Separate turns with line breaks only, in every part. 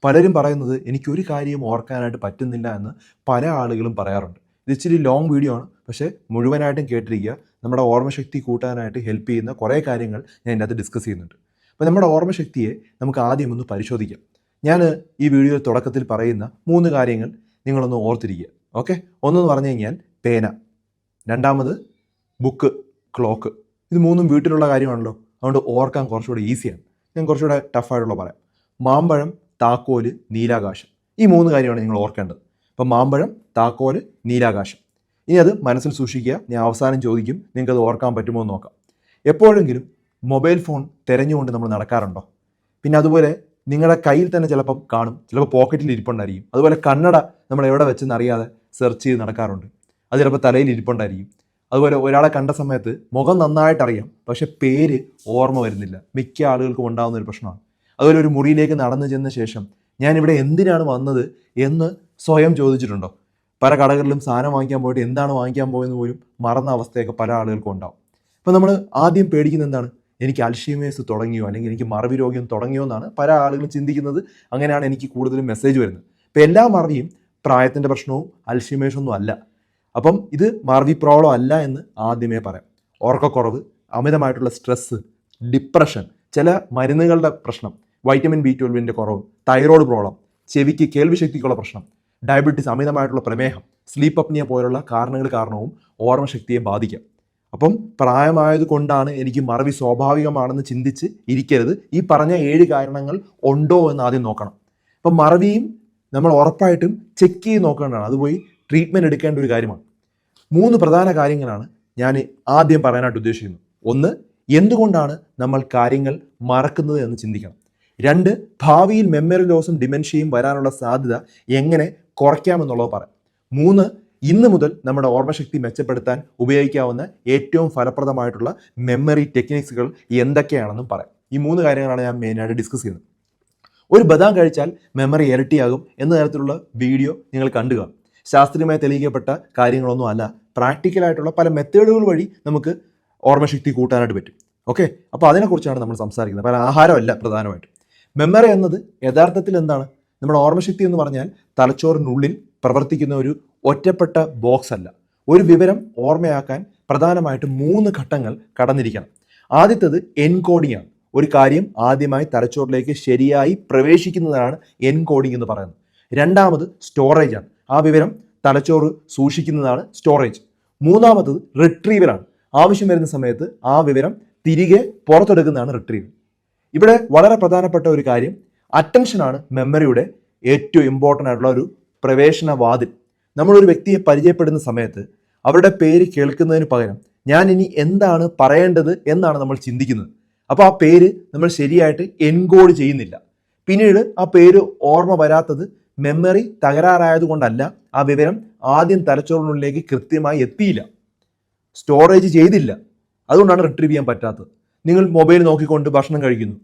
പലരും പറയുന്നത് എനിക്കൊരു കാര്യവും ഓർക്കാനായിട്ട് പറ്റുന്നില്ല എന്ന് പല ആളുകളും പറയാറുണ്ട്. ഇത് ഇച്ചിരി ലോങ് വീഡിയോ ആണ്, പക്ഷേ മുഴുവനായിട്ടും കേട്ടിരിക്കുക. നമ്മുടെ ഓർമ്മശക്തി കൂട്ടാനായിട്ട് ഹെൽപ്പ് ചെയ്യുന്ന കുറേ കാര്യങ്ങൾ ഞാൻ ഇതിനകത്ത് ഡിസ്കസ് ചെയ്യുന്നുണ്ട്. അപ്പോൾ നമ്മുടെ ഓർമ്മശക്തിയെ നമുക്ക് ആദ്യം ഒന്ന് പരിശോധിക്കാം. ഞാൻ ഈ വീഡിയോയിൽ തുടക്കത്തിൽ പറയുന്ന 3 കാര്യങ്ങൾ നിങ്ങളൊന്ന് ഓർത്തിരിക്കുക. ഓക്കെ, ഒന്നെന്ന് പറഞ്ഞു കഴിഞ്ഞാൽ പേന, രണ്ടാമത് ബുക്ക്, ക്ലോക്ക്. ഇത് 3ഉം വീട്ടിലുള്ള കാര്യമാണല്ലോ, അതുകൊണ്ട് ഓർക്കാൻ കുറച്ചുകൂടി ഈസിയാണ്. ഞാൻ കുറച്ചുകൂടെ ടഫായിട്ടുള്ള പറയാം. മാമ്പഴം, താക്കോല്, നീലാകാശം. ഈ 3 കാര്യമാണ് നിങ്ങൾ ഓർക്കേണ്ടത്. അപ്പം മാമ്പഴം, താക്കോല്, നീലാകാശം. ഇനി അത് മനസ്സിൽ സൂക്ഷിക്കുക. ഞാൻ അവസാനം ചോദിക്കും, നിങ്ങൾക്കത് ഓർക്കാൻ പറ്റുമോ എന്ന് നോക്കാം. എപ്പോഴെങ്കിലും മൊബൈൽ ഫോൺ തിരഞ്ഞുകൊണ്ട് നമ്മൾ നടക്കാറുണ്ടോ? പിന്നെ അതുപോലെ നിങ്ങളുടെ കയ്യിൽ തന്നെ ചിലപ്പം കാണും, ചിലപ്പോൾ പോക്കറ്റിൽ ഇരിപ്പുണ്ടായിരിക്കും. അതുപോലെ കണ്ണട നമ്മൾ എവിടെ വെച്ചെന്ന് അറിയാതെ സെർച്ച് ചെയ്ത് നടക്കാറുണ്ട്. അത് ചിലപ്പോൾ തലയിൽ ഇരിപ്പുണ്ടായിരിക്കും. അതുപോലെ ഒരാളെ കണ്ട സമയത്ത് മുഖം നന്നായിട്ടറിയാം, പക്ഷെ പേര് ഓർമ്മ വരുന്നില്ല. മിക്ക ആളുകൾക്കും ഉണ്ടാകുന്ന ഒരു പ്രശ്നമാണ്. അതുപോലെ ഒരു മുറിയിലേക്ക് നടന്നു ചെന്ന ശേഷം ഞാനിവിടെ എന്തിനാണ് വന്നത് എന്ന് സ്വയം ചോദിച്ചിട്ടുണ്ടോ? പല കടകളിലും സാധനം വാങ്ങിക്കാൻ പോയിട്ട് എന്താണ് വാങ്ങിക്കാൻ പോയെന്ന് പോലും മറന്ന അവസ്ഥയൊക്കെ പല ആളുകൾക്കും ഉണ്ടാവും. അപ്പോൾ നമ്മൾ ആദ്യം പേടിക്കുന്നത് എന്താണ്? എനിക്ക് അൽഷീമേഴ്സ് തുടങ്ങിയോ, അല്ലെങ്കിൽ എനിക്ക് മറവി രോഗം തുടങ്ങിയോ എന്നാണ് പല ആളുകളും ചിന്തിക്കുന്നത്. അങ്ങനെയാണ് എനിക്ക് കൂടുതലും മെസ്സേജ് വരുന്നത്. ഇപ്പോൾ എല്ലാ മറവിയും പ്രായത്തിൻ്റെ പ്രശ്നവും അൽഷീമേഴ്സൊന്നും അല്ല. അപ്പം ഇത് മറവി പ്രോബ്ലം അല്ല എന്ന് ആദ്യമേ പറയാം. ഓർക്കക്കുറവ്, അമിതമായിട്ടുള്ള സ്ട്രെസ്സ്, ഡിപ്രഷൻ, ചില മരുന്നുകളുടെ പ്രശ്നം, വൈറ്റമിൻ B12 കുറവ്, തൈറോയ്ഡ് പ്രോബ്ലം, ചെവിക്ക് കേൾവിശക്തിക്കുള്ള പ്രശ്നം, ഡയബറ്റീസ്, അമിതമായിട്ടുള്ള പ്രമേഹം, സ്ലീപ്പ് അപ്നിയ പോലുള്ള കാരണവും ഓർമ്മശക്തിയെ ബാധിക്കാം. അപ്പം പ്രായമായത് കൊണ്ടാണ് എനിക്ക് മറവി സ്വാഭാവികമാണെന്ന് ചിന്തിച്ച് ഇരിക്കരുത്. ഈ പറഞ്ഞ 7 കാരണങ്ങൾ ഉണ്ടോ എന്ന് ആദ്യം നോക്കണം. അപ്പം മറവിയും നമ്മൾ ഉറപ്പായിട്ടും ചെക്ക് ചെയ്ത് നോക്കേണ്ടതാണ്. അത് പോയി ട്രീറ്റ്മെൻറ്റ് എടുക്കേണ്ട ഒരു കാര്യമാണ്. 3 പ്രധാന കാര്യങ്ങളാണ് ഞാൻ ആദ്യം പറയാനായിട്ട് ഉദ്ദേശിക്കുന്നത്. 1, എന്തുകൊണ്ടാണ് നമ്മൾ കാര്യങ്ങൾ മറക്കുന്നത് എന്ന് ചിന്തിക്കണം. 2, ഭാവിയിൽ മെമ്മറി ലോസും ഡിമെൻഷ്യയും വരാനുള്ള സാധ്യത എങ്ങനെ കുറയ്ക്കാമെന്നുള്ളത് പറയാം. 3, ഇന്ന് മുതൽ നമ്മുടെ ഓർമ്മശക്തി മെച്ചപ്പെടുത്താൻ ഉപയോഗിക്കാവുന്ന ഏറ്റവും ഫലപ്രദമായിട്ടുള്ള മെമ്മറി ടെക്നിക്സുകൾ എന്തൊക്കെയാണെന്നും പറയാം. ഈ 3 കാര്യങ്ങളാണ് ഞാൻ മെയിനായിട്ട് ഡിസ്കസ് ചെയ്യുന്നത്. ഒരു ബദാം കഴിച്ചാൽ മെമ്മറി ഇരട്ടിയാകും എന്ന തരത്തിലുള്ള വീഡിയോ നിങ്ങൾ കണ്ടു കാണും. ശാസ്ത്രീയമായി തെളിയിക്കപ്പെട്ട കാര്യങ്ങളൊന്നും അല്ല. പ്രാക്ടിക്കലായിട്ടുള്ള പല മെത്തേഡുകൾ വഴി നമുക്ക് ഓർമ്മശക്തി കൂട്ടാനായിട്ട് പറ്റും. ഓക്കെ, അപ്പോൾ അതിനെക്കുറിച്ചാണ് നമ്മൾ സംസാരിക്കുന്നത്. പല ആഹാരമല്ല പ്രധാനമായിട്ടും. മെമ്മറി എന്നത് യഥാർത്ഥത്തിൽ എന്താണ്? നമ്മുടെ ഓർമ്മശക്തി എന്ന് പറഞ്ഞാൽ തലച്ചോറിനുള്ളിൽ പ്രവർത്തിക്കുന്ന ഒരു ഒറ്റപ്പെട്ട ബോക്സ് അല്ല. ഒരു വിവരം ഓർമ്മയാക്കാൻ പ്രധാനമായിട്ടും 3 ഘട്ടങ്ങൾ കടന്നിരിക്കണം. ആദ്യത്തേത് എൻകോഡിംഗ് ആണ്. ഒരു കാര്യം ആദ്യമായി തലച്ചോറിലേക്ക് ശരിയായി പ്രവേശിക്കുന്നതാണ് എൻകോഡിംഗ് എന്ന് പറയുന്നത്. രണ്ടാമത് സ്റ്റോറേജ് ആണ്. ആ വിവരം തലച്ചോറ് സൂക്ഷിക്കുന്നതാണ് സ്റ്റോറേജ്. മൂന്നാമത്തത് റിട്രീവലാണ്. ആവശ്യം വരുന്ന സമയത്ത് ആ വിവരം തിരികെ പുറത്തെടുക്കുന്നതാണ് റിട്രീവൽ. ഇവിടെ വളരെ പ്രധാനപ്പെട്ട ഒരു കാര്യം, അറ്റൻഷനാണ് മെമ്മറിയുടെ ഏറ്റവും ഇമ്പോർട്ടൻ്റ് ആയിട്ടുള്ള ഒരു പ്രവേശനവാതിൽ. നമ്മളൊരു വ്യക്തിയെ പരിചയപ്പെടുന്ന സമയത്ത് അവരുടെ പേര് കേൾക്കുന്നതിന് പകരം ഞാൻ ഇനി എന്താണ് പറയേണ്ടത് എന്നാണ് നമ്മൾ ചിന്തിക്കുന്നത്. അപ്പോൾ ആ പേര് നമ്മൾ ശരിയായിട്ട് എൻകോഡ് ചെയ്യുന്നില്ല. പിന്നീട് ആ പേര് ഓർമ്മ വരാത്തത് മെമ്മറി തകരാറായതുകൊണ്ടല്ല, ആ വിവരം ആദ്യം തലച്ചോറിനുള്ളിലേക്ക് കൃത്യമായി എത്തിയില്ല, സ്റ്റോറേജ് ചെയ്തില്ല. അതുകൊണ്ടാണ് റിട്രീവ് ചെയ്യാൻ പറ്റാത്തത്. നിങ്ങൾ മൊബൈൽ നോക്കിക്കൊണ്ട് ഭക്ഷണം കഴിക്കുന്നു,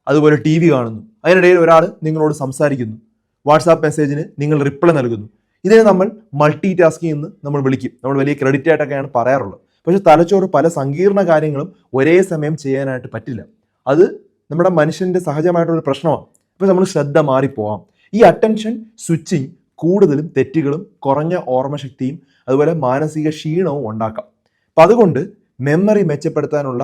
അതുപോലെ TV കാണുന്നു, അതിനിടയിൽ ഒരാൾ നിങ്ങളോട് സംസാരിക്കുന്നു, വാട്സാപ്പ് മെസ്സേജിന് നിങ്ങൾ റിപ്ലൈ നൽകുന്നു. ഇതിനെ നമ്മൾ മൾട്ടി ടാസ്കിംഗ് എന്ന് നമ്മൾ വിളിക്കും. നമ്മൾ വലിയ ക്രെഡിറ്റ് ആയിട്ടൊക്കെയാണ് പറയാറുള്ളത്. പക്ഷേ തലച്ചോറ് പല സങ്കീർണ കാര്യങ്ങളും ഒരേ സമയം ചെയ്യാനായിട്ട് പറ്റില്ല. അത് നമ്മുടെ മനുഷ്യൻ്റെ സഹജമായിട്ടുള്ള പ്രശ്നമാണ്. അപ്പോൾ നമ്മൾ ശ്രദ്ധ മാറിപ്പോവാം. ഈ അറ്റൻഷൻ സ്വിച്ചിങ് കൂടുതലും തെറ്റുകളും കുറഞ്ഞ ഓർമ്മശക്തിയും അതുപോലെ മാനസിക ക്ഷീണവും ഉണ്ടാക്കാം. അപ്പം അതുകൊണ്ട് മെമ്മറി മെച്ചപ്പെടുത്താനുള്ള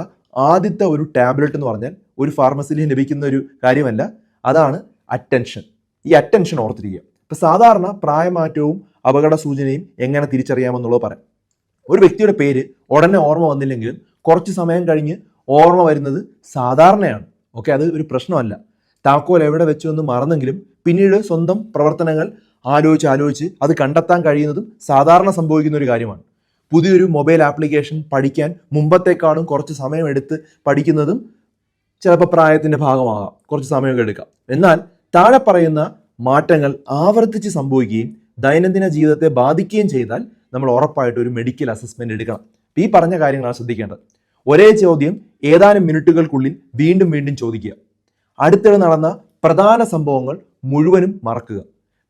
ആദ്യത്തെ ഒരു ടാബ്ലറ്റ് എന്ന് പറഞ്ഞാൽ ഒരു ഫാർമസിയിൽ ലഭിക്കുന്ന ഒരു കാര്യമല്ല, അതാണ് അറ്റൻഷൻ. ഈ അറ്റൻഷൻ ഓർത്തിരിക്കുക. ഇപ്പം സാധാരണ പ്രായമാറ്റവും അപകട സൂചനയും എങ്ങനെ തിരിച്ചറിയാമെന്നുള്ളത് പറയാം. ഒരു വ്യക്തിയുടെ പേര് ഉടനെ ഓർമ്മ വന്നില്ലെങ്കിലും കുറച്ച് സമയം കഴിഞ്ഞ് ഓർമ്മ വരുന്നത് സാധാരണയാണ്. ഓക്കെ, അത് ഒരു പ്രശ്നമല്ല. താക്കോൽ എവിടെ വെച്ചു എന്ന് മറന്നെങ്കിലും പിന്നീട് സ്വന്തം പ്രവർത്തനങ്ങൾ ആലോചിച്ച് അത് കണ്ടെത്താൻ കഴിയുന്നതും സാധാരണ സംഭവിക്കുന്ന ഒരു കാര്യമാണ്. പുതിയൊരു മൊബൈൽ ആപ്ലിക്കേഷൻ പഠിക്കാൻ മുമ്പത്തേക്കാളും കുറച്ച് സമയം എടുത്ത് പഠിക്കുന്നതും ചിലപ്പോൾ പ്രായത്തിൻ്റെ ഭാഗമാകാം, കുറച്ച് സമയമൊക്കെ എടുക്കാം. എന്നാൽ താഴെ പറയുന്ന മാറ്റങ്ങൾ ആവർത്തിച്ച് സംഭവിക്കുകയും ദൈനംദിന ജീവിതത്തെ ബാധിക്കുകയും ചെയ്താൽ നമ്മൾ ഉറപ്പായിട്ട് ഒരു മെഡിക്കൽ അസസ്മെന്റ് എടുക്കണം. ഈ പറഞ്ഞ കാര്യങ്ങളാണ് ശ്രദ്ധിക്കേണ്ടത്. ഒരേ ചോദ്യം ഏതാനും മിനിറ്റുകൾക്കുള്ളിൽ വീണ്ടും വീണ്ടും ചോദിക്കുക. അടുത്തിടെ നടന്ന പ്രധാന സംഭവങ്ങൾ മുഴുവനും മറക്കുക.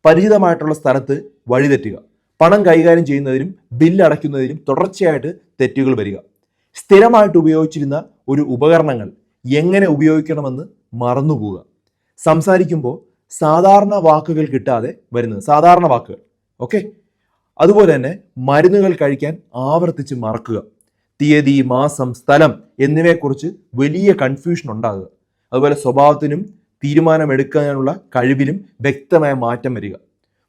പരിചിതമായിട്ടുള്ള സ്ഥലത്ത് വഴിതെറ്റുക. പണം കൈകാര്യം ചെയ്യുന്നതിനും ബില്ല് അടയ്ക്കുന്നതിനും തുടർച്ചയായിട്ട് തെറ്റുകൾ വരിക. സ്ഥിരമായിട്ട് ഉപയോഗിച്ചിരുന്ന ഒരു ഉപകരണങ്ങൾ എങ്ങനെ ഉപയോഗിക്കണമെന്ന് മറന്നുപോവുക. സംസാരിക്കുമ്പോൾ സാധാരണ വാക്കുകൾ കിട്ടാതെ വരുന്നത്, സാധാരണ വാക്കുകൾ. ഓക്കെ, അതുപോലെ തന്നെ മരുന്നുകൾ കഴിക്കാൻ ആവർത്തിച്ച് മറക്കുക, തീയതി, മാസം, സ്ഥലം എന്നിവയെക്കുറിച്ച് വലിയ കൺഫ്യൂഷൻ ഉണ്ടാകുക. അതുപോലെ സ്വഭാവത്തിനും തീരുമാനമെടുക്കാനുള്ള കഴിവിലും വ്യക്തമായ മാറ്റം വരിക.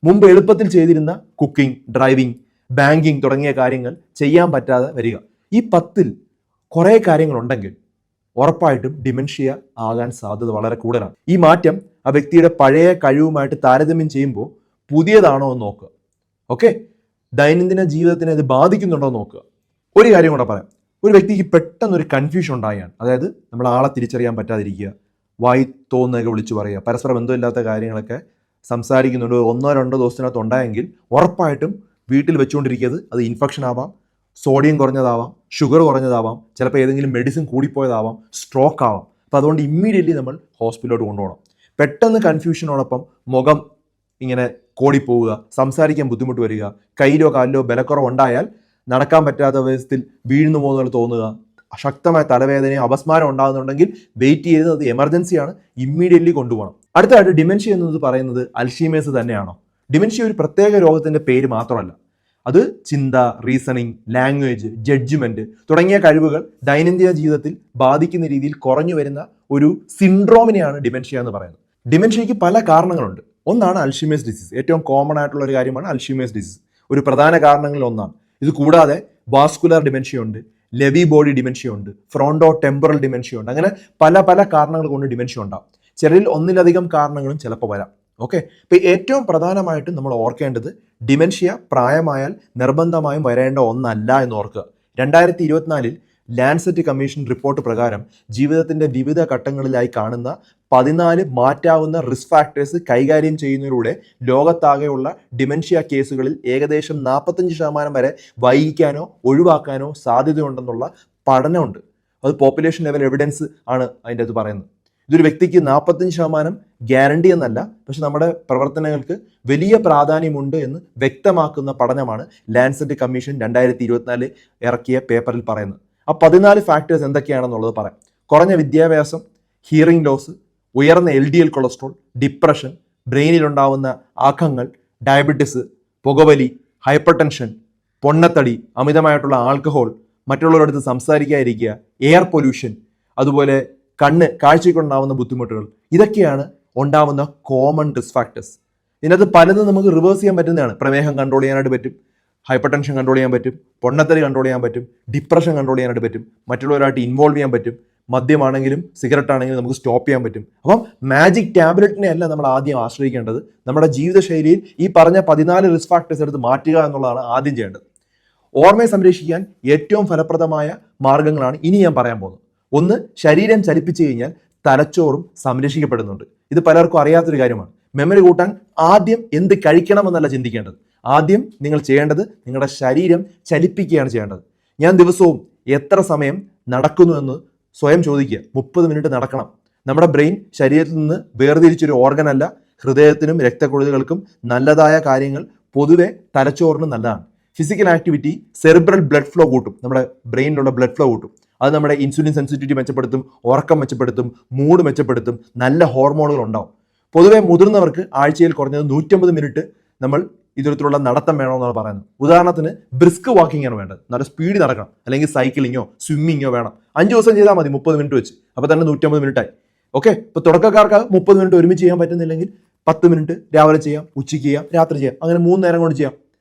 മുമ്പ് എളുപ്പത്തിൽ ചെയ്തിരുന്ന കുക്കിംഗ്, ഡ്രൈവിംഗ്, ബാങ്കിങ് തുടങ്ങിയ കാര്യങ്ങൾ ചെയ്യാൻ പറ്റാതെ വരിക. ഈ 10ൽ കുറേ കാര്യങ്ങളുണ്ടെങ്കിൽ ഉറപ്പായിട്ടും ഡിമെൻഷ്യ ആകാൻ സാധ്യത വളരെ കൂടുതലാണ്. ഈ മാറ്റം ആ വ്യക്തിയുടെ പഴയ കഴിവുമായിട്ട് താരതമ്യം ചെയ്യുമ്പോൾ പുതിയതാണോ എന്ന് നോക്കുക. ഓക്കെ, ദൈനംദിന ജീവിതത്തിനെ ഇത് ബാധിക്കുന്നുണ്ടോ എന്ന് നോക്കുക. ഒരു കാര്യം കൂടെ പറയാം. ഒരു വ്യക്തിക്ക് പെട്ടെന്നൊരു കൺഫ്യൂഷൻ ഉണ്ടായാണ്, അതായത് നമ്മൾ ആളെ തിരിച്ചറിയാൻ പറ്റാതിരിക്കുക, വായി തോന്നുന്നതൊക്കെ വിളിച്ചു പറയുക, പരസ്പരം ബന്ധമില്ലാത്ത കാര്യങ്ങളൊക്കെ സംസാരിക്കുന്നുണ്ട്, 1-2 ദിവസത്തിനകത്ത് ഉണ്ടായെങ്കിൽ ഉറപ്പായിട്ടും വീട്ടിൽ വെച്ചുകൊണ്ടിരിക്കുന്നത് അത് ഇൻഫെക്ഷൻ ആവാം, സോഡിയം കുറഞ്ഞതാവാം, ഷുഗർ കുറഞ്ഞതാവാം, ചിലപ്പോൾ ഏതെങ്കിലും മെഡിസിൻ കൂടിപ്പോയതാവാം, സ്ട്രോക്ക് ആവാം. അപ്പോൾ അതുകൊണ്ട് ഇമ്മീഡിയറ്റ്ലി നമ്മൾ ഹോസ്പിറ്റലിലോട്ട് കൊണ്ടുപോകണം. പെട്ടെന്ന് കൺഫ്യൂഷനോടൊപ്പം മുഖം ഇങ്ങനെ കോടിപ്പോവുക, സംസാരിക്കാൻ ബുദ്ധിമുട്ട് വരിക, കയ്യിലോ കാലിലോ ബലക്കുറവുണ്ടായാൽ നടക്കാൻ പറ്റാത്ത വിധത്തിൽ വീഴുന്നു പോകുന്നതിൽ തോന്നുക, ശക്തമായ തലവേദനയോ അപസ്മാരം ഉണ്ടാകുന്നുണ്ടെങ്കിൽ വെയിറ്റ് ചെയ്ത് അത് എമർജൻസിയാണ്, ഇമ്മീഡിയറ്റ്ലി കൊണ്ടുപോകണം. അടുത്തതായിട്ട് ഡിമെൻഷ്യ എന്നത് പറയുന്നത് അൽഷീമേഴ്സ് തന്നെയാണോ? ഡിമെൻഷ്യ ഒരു പ്രത്യേക രോഗത്തിന്റെ പേര് മാത്രമല്ല, അത് ചിന്ത, റീസണിങ്, ലാംഗ്വേജ്, ജഡ്ജ്മെന്റ് തുടങ്ങിയ കഴിവുകൾ ദൈനംദിന ജീവിതത്തിൽ ബാധിക്കുന്ന രീതിയിൽ കുറഞ്ഞു വരുന്ന ഒരു സിൻഡ്രോമിനെയാണ് ഡിമെൻഷ്യ എന്ന് പറയുന്നത്. ഡിമെൻഷ്യയ്ക്ക് പല കാരണങ്ങളുണ്ട്. ഒന്നാണ് അൽഷീമേഴ്സ് ഡിസീസ്. ഏറ്റവും കോമൺ ആയിട്ടുള്ള ഒരു കാര്യമാണ് അൽഷീമേഴ്സ് ഡിസീസ്, ഒരു പ്രധാന കാരണങ്ങളിൽ ഒന്നാണ്. ഇത് കൂടാതെ വാസ്കുലർ ഡിമെൻഷ്യ ഉണ്ട്, ലെവി ബോഡി ഡിമെൻഷ്യ ഉണ്ട്, ഫ്രോണ്ടോ ടെമ്പറൽ ഡിമെൻഷ്യ ഉണ്ട്. അങ്ങനെ പല പല കാരണങ്ങൾ കൊണ്ട് ഡിമെൻഷ്യ ഉണ്ടാവും. ചിലരിൽ ഒന്നിലധികം കാരണങ്ങളും ചിലപ്പോൾ വരാം. ഓക്കെ, ഇപ്പം ഏറ്റവും പ്രധാനമായിട്ടും നമ്മൾ ഓർക്കേണ്ടത് ഡിമെൻഷ്യ പ്രായമായാൽ നിർബന്ധമായും വരേണ്ട ഒന്നല്ല എന്ന് ഓർക്കുക. 2024 ലാൻസെറ്റ് കമ്മീഷൻ റിപ്പോർട്ട് പ്രകാരം ജീവിതത്തിന്റെ വിവിധ ഘട്ടങ്ങളിലായി കാണുന്ന 14 മാറ്റാവുന്ന റിസ്ക് ഫാക്ടേഴ്സ് കൈകാര്യം ചെയ്യുന്നതിലൂടെ ലോകത്താകെയുള്ള ഡിമെൻഷ്യ കേസുകളിൽ ഏകദേശം 45% വരെ വൈകിക്കാനോ ഒഴിവാക്കാനോ സാധ്യതയുണ്ടെന്നുള്ള പഠനമുണ്ട്. അത് പോപ്പുലേഷൻ ലെവൽ എവിഡൻസ് ആണ് അതിൻ്റെ അത് പറയുന്നത്. ഇതൊരു വ്യക്തിക്ക് 45% ഗ്യാരണ്ടി എന്നല്ല, പക്ഷെ നമ്മുടെ പ്രവർത്തനങ്ങൾക്ക് വലിയ പ്രാധാന്യമുണ്ട് എന്ന് വ്യക്തമാക്കുന്ന പഠനമാണ് ലാൻസെറ്റ് കമ്മീഷൻ 2024 ഇറക്കിയ പേപ്പറിൽ പറയുന്നത്. ആ 14 ഫാക്ടേഴ്സ് എന്തൊക്കെയാണെന്നുള്ളത് പറയാം. കുറഞ്ഞ വിദ്യാഭ്യാസം, ഹിയറിംഗ് ലോസ്, ഉയർന്ന LDL കൊളസ്ട്രോൾ, ഡിപ്രഷൻ, ബ്രെയിനിലുണ്ടാവുന്ന ആഘങ്ങൾ, ഡയബറ്റിസ്, പുകവലി, ഹൈപ്പർ ടെൻഷൻ, പൊണ്ണത്തടി, അമിതമായിട്ടുള്ള ആൽക്കഹോൾ, മറ്റുള്ളവരുടെ അടുത്ത് സംസാരിക്കാതിരിക്കുക, എയർ പൊല്യൂഷൻ, അതുപോലെ കാഴ്ചയ്ക്കുണ്ടാവുന്ന ബുദ്ധിമുട്ടുകൾ, ഇതൊക്കെയാണ് ഉണ്ടാവുന്ന കോമൺ റിസ്ക് ഫാക്ടേഴ്സ്. ഇതിനകത്ത് പലതും നമുക്ക് റിവേഴ്സ് ചെയ്യാൻ പറ്റുന്നതാണ്. പ്രമേഹം കൺട്രോൾ ചെയ്യാനായിട്ട് പറ്റും, ഹൈപ്പർ ടെൻഷൻ കൺട്രോൾ ചെയ്യാൻ പറ്റും, പൊണ്ണത്തടി കൺട്രോൾ ചെയ്യാൻ പറ്റും, ഡിപ്രഷൻ കൺട്രോൾ ചെയ്യാനായിട്ട് പറ്റും, മറ്റുള്ളവരായിട്ട് ഇൻവോൾവ് ചെയ്യാൻ പറ്റും, മദ്യമാണെങ്കിലും സിഗരറ്റ് ആണെങ്കിലും നമുക്ക് സ്റ്റോപ്പ് ചെയ്യാൻ പറ്റും. അപ്പം മാജിക് ടാബ്ലറ്റിനെ അല്ല നമ്മൾ ആദ്യം ആശ്രയിക്കേണ്ടത്. നമ്മുടെ ജീവിതശൈലിയിൽ ഈ പറഞ്ഞ 14 റിസ്ക് ഫാക്ടേഴ്സ് എടുത്ത് മാറ്റുക എന്നുള്ളതാണ് ആദ്യം ചെയ്യേണ്ടത്. ഓർമ്മയെ സംരക്ഷിക്കാൻ ഏറ്റവും ഫലപ്രദമായ മാർഗങ്ങളാണ് ഇനി ഞാൻ പറയാൻ പോകുന്നത്. ഒന്ന്, ശരീരം ചലിപ്പിച്ചു കഴിഞ്ഞാൽ തലച്ചോറും സംരക്ഷിക്കപ്പെടുന്നുണ്ട്. ഇത് പലർക്കും അറിയാത്തൊരു കാര്യമാണ്. മെമ്മറി കൂട്ടാൻ ആദ്യം എന്ത് കഴിക്കണമെന്നല്ല ചിന്തിക്കേണ്ടത്. ആദ്യം നിങ്ങൾ ചെയ്യേണ്ടത് നിങ്ങളുടെ ശരീരം ചലിപ്പിക്കുകയാണ് ചെയ്യേണ്ടത്. ഞാൻ ദിവസവും എത്ര സമയം നടക്കുന്നു എന്ന് സ്വയം ചോദിക്കുക. 30 മിനിറ്റ് നടക്കണം. നമ്മുടെ ബ്രെയിൻ ശരീരത്തിൽ നിന്ന് വേർതിരിച്ചൊരു ഓർഗൻ അല്ല. ഹൃദയത്തിനും രക്തക്കുഴലുകൾക്കും നല്ലതായ കാര്യങ്ങൾ പൊതുവെ തലച്ചോറിനും നല്ലതാണ്. Physical activity cerebral blood flow കൂട്ടും, നമ്മുടെ ബ്രെയിനിലുള്ള ബ്ലഡ് ഫ്ലോ കൂട്ടും. അത് നമ്മുടെ ഇൻസുലിൻ സെൻസിറ്റിവിറ്റി മെച്ചപ്പെടുത്തും, ഉറക്കം മെച്ചപ്പെടുത്തും, മൂഡ് മെച്ചപ്പെടുത്തും, നല്ല ഹോർമോണുകൾ ഉണ്ടാവും. പൊതുവെ മുതിർന്നവർക്ക് ആഴ്ചയിൽ കുറഞ്ഞത് 150 മിനിറ്റ് നമ്മൾ ഇത്തരത്തിലുള്ള നടത്തം വേണമെന്നാണ് പറയുന്നത്. ഉദാഹരണത്തിന് ബ്രിസ്ക് വാക്കിംഗ് ആണ് വേണ്ടത്, നല്ല സ്പീഡ് നടക്കണം, അല്ലെങ്കിൽ സൈക്ലിങ്ങോ സ്വിമ്മിങ്ങോ വേണം. 5 ദിവസം ചെയ്താൽ മതി, 30 മിനിറ്റ് വെച്ച്. അപ്പോൾ തന്നെ 150 മിനിറ്റായി. ഓക്കെ, ഇപ്പോൾ തുടക്കക്കാർക്ക് 30 മിനിറ്റ് ഒരുമിച്ച് ചെയ്യാൻ പറ്റുന്നില്ലെങ്കിൽ 10 മിനിറ്റ് രാവിലെ ചെയ്യാം, ഉച്ചയ്ക്ക് ചെയ്യാം, രാത്രി ചെയ്യാം, അങ്ങനെ 3 നേരം കൊണ്ട് ചെയ്യാം.